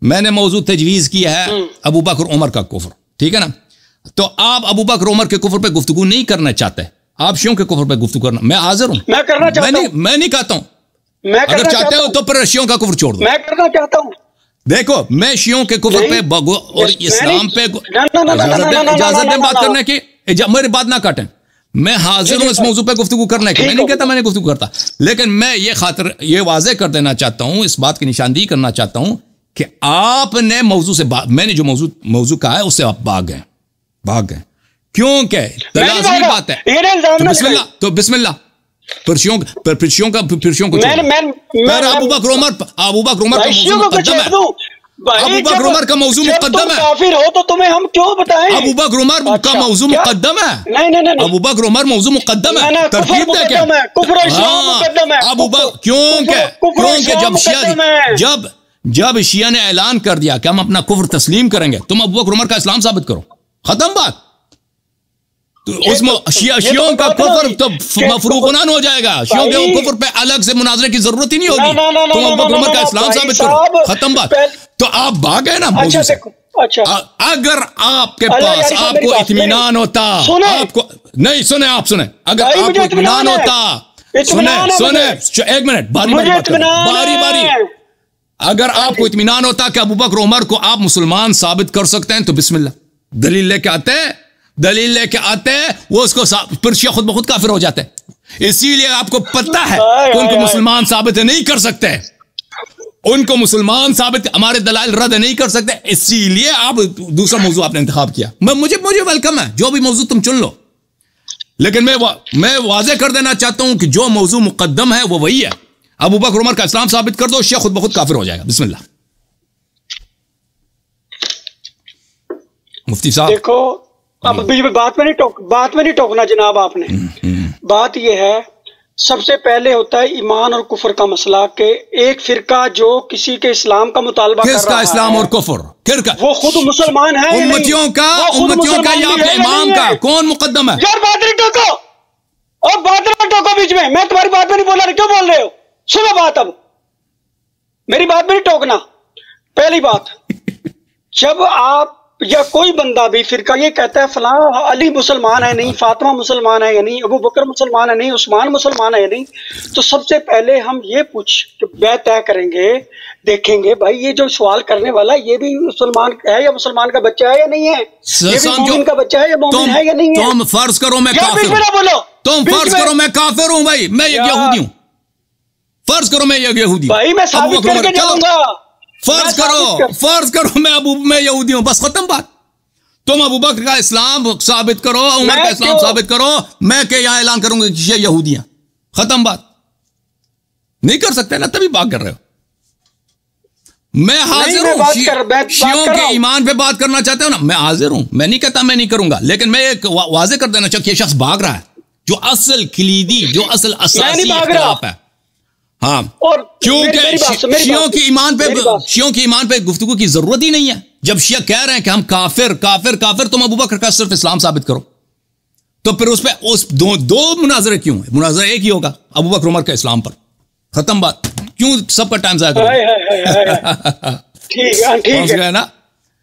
میں نے موضوع تجویز کیا ہے ابو بکر عمر کا کفر, ٹھیک ہے نا. تو آپ ابو بکر عمر کے کفر پہ گفتگو نہیں کرنا چاہتے, آپ شیعوں کے کفر پہ گفتگو کرنا. میں حاضر ہوں, میں کرنا چاہتا ہوں, میں نہیں کہتا ہوں. اگر چاہتے ہو تو پھر شیعوں کا کفر چھوڑ دو. میں کرنا چاہتا ہوں. دیکھو, میں شیعوں کے کفر پہ اور اسلام پہ اجازت دیں بات کرنے کی, میری بات نہ کاٹیں. میں حاضر ہوں اس موضوع پہ گفتگو کرنے کی. میں نہیں کہتا میں نے گفتگو کرتا, لیکن میں یہ واضح کر دینا چاہتا ہوں, اس بات کی نشاندہی کرنا چاہتا ہوں کہ آپ نے موضوع سے میں نے جو موضوع کہا ہے اس سے آپ بھاگ گئے. کیونکہ لازمی بات ہے. تو بسم اللہ. پرشیوں کو ابو بکر عمر کا موضوع مقدم ہے. ابو بکر عمر کا موضوع مقدم ہے. کافر ہو تو تمہیں ہم کیوں بتائیں؟ ابو بکر عمر کا موضوع مقدم ہے. نہیں, ابو بکر عمر موضوع مقدم ہے. ترتیب دیکھیں. ابو بکر کیونکہ جب شیعہ نے اعلان کر دیا کہ ہم اپنا کفر تسلیم کریں گے, تم ابو بکر عمر کا اسلام ثابت کرو, ختم بات. اس میں شیعوں کا کفر تو مفروغنان ہو جائے گا. شیعوں کے کفر پہ الگ سے مناظرے کی ضرورت ہی نہیں ہوگی. تم ابو بکر عمر کا اسلام ثابت کرو, ختم بات. تو آپ بھاگ گئے نا موضوع سے. اگر آپ کے پاس آپ کو اطمینان ہوتا, آپ کو نہیں سنیں, اگر آپ کو اطمینان ہوتا, سنیں ایک منٹ, باری, اگر آپ کو اطمینان ہوتا کہ ابو بکر عمر کو آپ مسلمان ثابت کر سکتے ہیں تو بسم اللہ, دلیل لے کے آتے ہیں, وہ اس کو پھر شیعہ خود بخود کافر ہو جاتے ہیں. اسی لیے آپ کو پتہ ہے کہ ان کو مسلمان ثابت نہیں کر سکتے, ان کو مسلمان ثابت ہمارے دلائل رد نہیں کر سکتے. اسی لیے آپ دوسرا موضوع آپ نے انتخاب کیا. مجھے ویلکم ہے, جو بھی موضوع تم چن لو, لیکن میں واضح کر دینا چاہتا ہوں کہ جو موضوع مقدم ہے وہ وہی ہے. ابو بکر عمر کا اسلام ثابت کر دو, شیعہ خود بخود کافر ہو جائے گا. بسم اللہ. مفتی صاحب دیکھو, اب بات میں نہیں ٹوکنا جناب. آپ نے بات یہ ہے, سب سے پہلے ہوتا ہے ایمان اور کفر کا مسئلہ, کہ ایک فرقہ جو کسی کے اسلام کا مطالبہ کر رہا ہے. کس کا اسلام اور کفر؟ وہ خود مسلمان ہے. امتیوں کا یا آپ کے امام کا کون مقدم ہے؟ یار بات نہیں ٹوکو, اور بات نہ ٹوکو بیچ میں. میں تمہاری بات میں نہیں بول رہا, کیوں بول رہے ہو؟ سنو بات, اب میری بات میں نہیں ٹوکنا. پہلی بات, جب آپ یا کوئی بندہ بھی فرقہ یہ کہتا ہے فلاں علی مسلمان ہے نہیں، فاطمہ مسلمان ہے یا نہیں، ابو بکر مسلمان ہے نہیں، عثمان مسلمان ہے یا نہیں، تو سب سے پہلے ہم یہ بیعت طے کریں گے، دیکھیں گے بھائی یہ جو سوال کرنے والا یہ بھی مسلمان ہے یا مسلمان کا بچہ ہے یا نہیں ہے، یہ بھی مومن کا بچہ ہے یا مومن ہے یا نہیں ہے۔ تم فرض کرو میں کافر ہوں، تم فرض کرو میں کافر ہوں بھائی، میں یہودی ہوں، فرض کرو میں یہودی ہوں بھائی، میں ثابت کر کے جاؤں گا، فرض کرو میں یہودی ہوں، بس ختم بات۔ تم ابو بکر کا اسلام ثابت کرو، عمر کا اسلام ثابت کرو، میں کہ یہاں اعلان کروں گا کہ یہ یہودیاں، ختم بات۔ نہیں کر سکتے نا، تبھی بات کر رہے ہو۔ میں حاضر ہوں، شیعوں کے ایمان پہ بات کرنا چاہتے ہو نا، میں حاضر ہوں، میں نہیں کہتا میں نہیں کروں گا، لیکن میں ایک واضح کر دینا چاہتا کہ یہ شخص بھاگ رہا ہے، جو اصل کلیدی، جو اصل اساسی اختلاف ہے۔ ہاں، کیونکہ شیعوں کی ایمان پہ گفتگو کی ضرورت ہی نہیں ہے۔ جب شیعہ کہہ رہے ہیں کہ ہم کافر کافر کافر، تم ابو بکر کا صرف اسلام ثابت کرو، تو پھر اس پہ دو مناظرے کیوں ہیں؟ مناظرہ ایک ہی ہوگا، ابو بکر عمر کے اسلام پر، ختم بات۔ کیوں سب کا ٹائم ضائع کرو؟ ٹھیک ہے نا،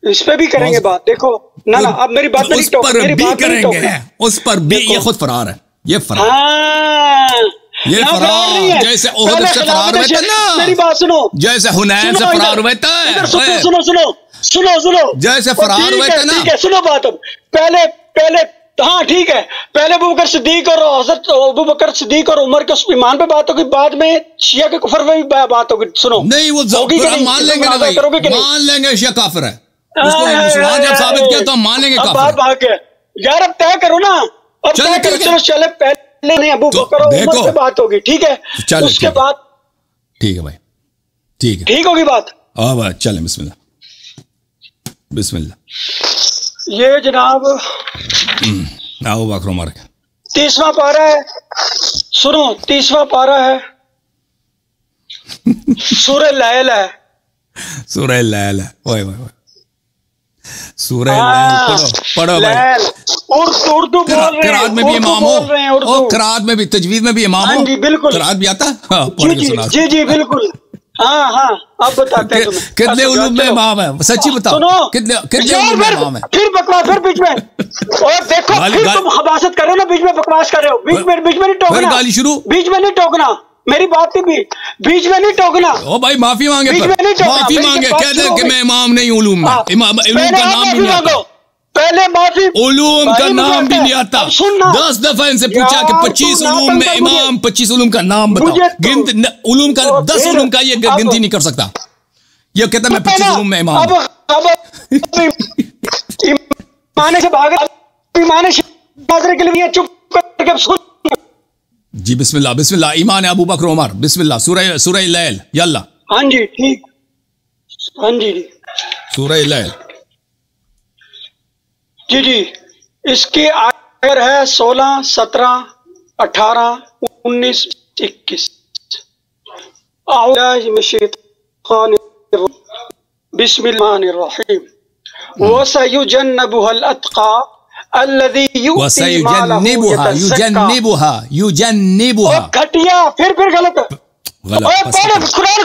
اس پہ بھی کریں گے بات۔ دیکھو نا اب میری بات اس پر بھی کریں گے، اس پر بھی۔ یہ خود فرار ہے، یہ فرار، یہ فرار جیسے احد سے فرار ہوئے تھے نا، میری بات سنو، جیسے حنین سے فرار ہوئے تھے، سنو جیسے فرار ہوئے تھے نا۔ سنو بات، اب پہلے ہاں ٹھیک ہے، پہلے ابو بکر صدیق اور حضرت ابو بکر صدیق اور عمر کے ایمان پہ بات ہوگی، بعد میں شیعہ کے کفر پہ بھی بات ہوگی۔ سنو نہیں، وہ مان لیں گے نا بھائی، مان لیں گے شیعہ کافر ہے، اس کو مسلمان جب ثابت کیا تو ہم مان لیں گے کافر ہے۔ یار اب طے کرو نا، اب طے کرو، چلو چلے پہلے نہیں ابو بکر اور عمر پہ بات ہوگی، ٹھیک ہے، اس کے بعد ٹھیک ہے بھائی، ٹھیک ہے، ٹھیک ہوگی بات۔ ہاں بھائی چلیں، بسم اللہ بسم اللہ۔ یہ جناب ابو بکر عمر 30واں پارہ ہے، سنو 30واں پارہ ہے، سورہ لیل ہے، سورہ لیل ہے، سورہ لیل پڑھو بھائی، اردو بول رہے ہیں، قرات میں بھی امام ہو، قرات میں بھی، تجوید میں بھی امام ہو، جی بالکل، قرات بھی آتا ہے، جی بالکل، ہاں اب بتاتے ہیں کتنے علوم میں امام ہے، سچی بتاؤ، کتنے علوم میں امام ہے؟ پھر بکواس، پھر بیچ میں، اور دیکھو پھر تم حباست کر رہے ہو نا، بیچ میں بکواس کر رہے ہو، بیچ میں نہیں ٹوکنا، گالی شروع، بیچ میں نہیں ٹوکنا، میری بات بھی بیچ میں نہیں ٹوکنا۔ او بھائی معافی مانگے، معافی مانگے، کہہ دیں کہ میں امام نہیں، علوم میں، علوم کا نام بھی نہیں آتا، پہلے معافی، علوم کا نام بھی نہیں آتا۔ 10 دفعہ ان سے پوچھا کہ 25 علوم میں امام، 25 علوم کا نام بتاؤ، علوم کا 10 علوم کا یہ گنتی نہیں کر سکتا، یہ کہتا میں 25 علوم میں امام ہوں۔ ایمان سے بھاگا، ایمان سے ناظرے کے لیے چپ کر کے سن۔ جی بسم اللہ، بسم اللہ، ایمان ابو بکر عمر، بسم اللہ، سورہ لیل، یاللہ۔ ہاں جی ٹھیک، ہاں جی سورہ لیل، جی اس کی آخر ہے 16، 17، 18، 19، 21۔ اعوذ من الشیطان الرجیم، بسم اللہ الرحیم، وَسَيُجَنَّبُهَا الْأَتْقَى الَّذِي يُؤْتِي مَالَهُ يَتَزَكَّى، یوجنبها گھٹیا، پھر غلط،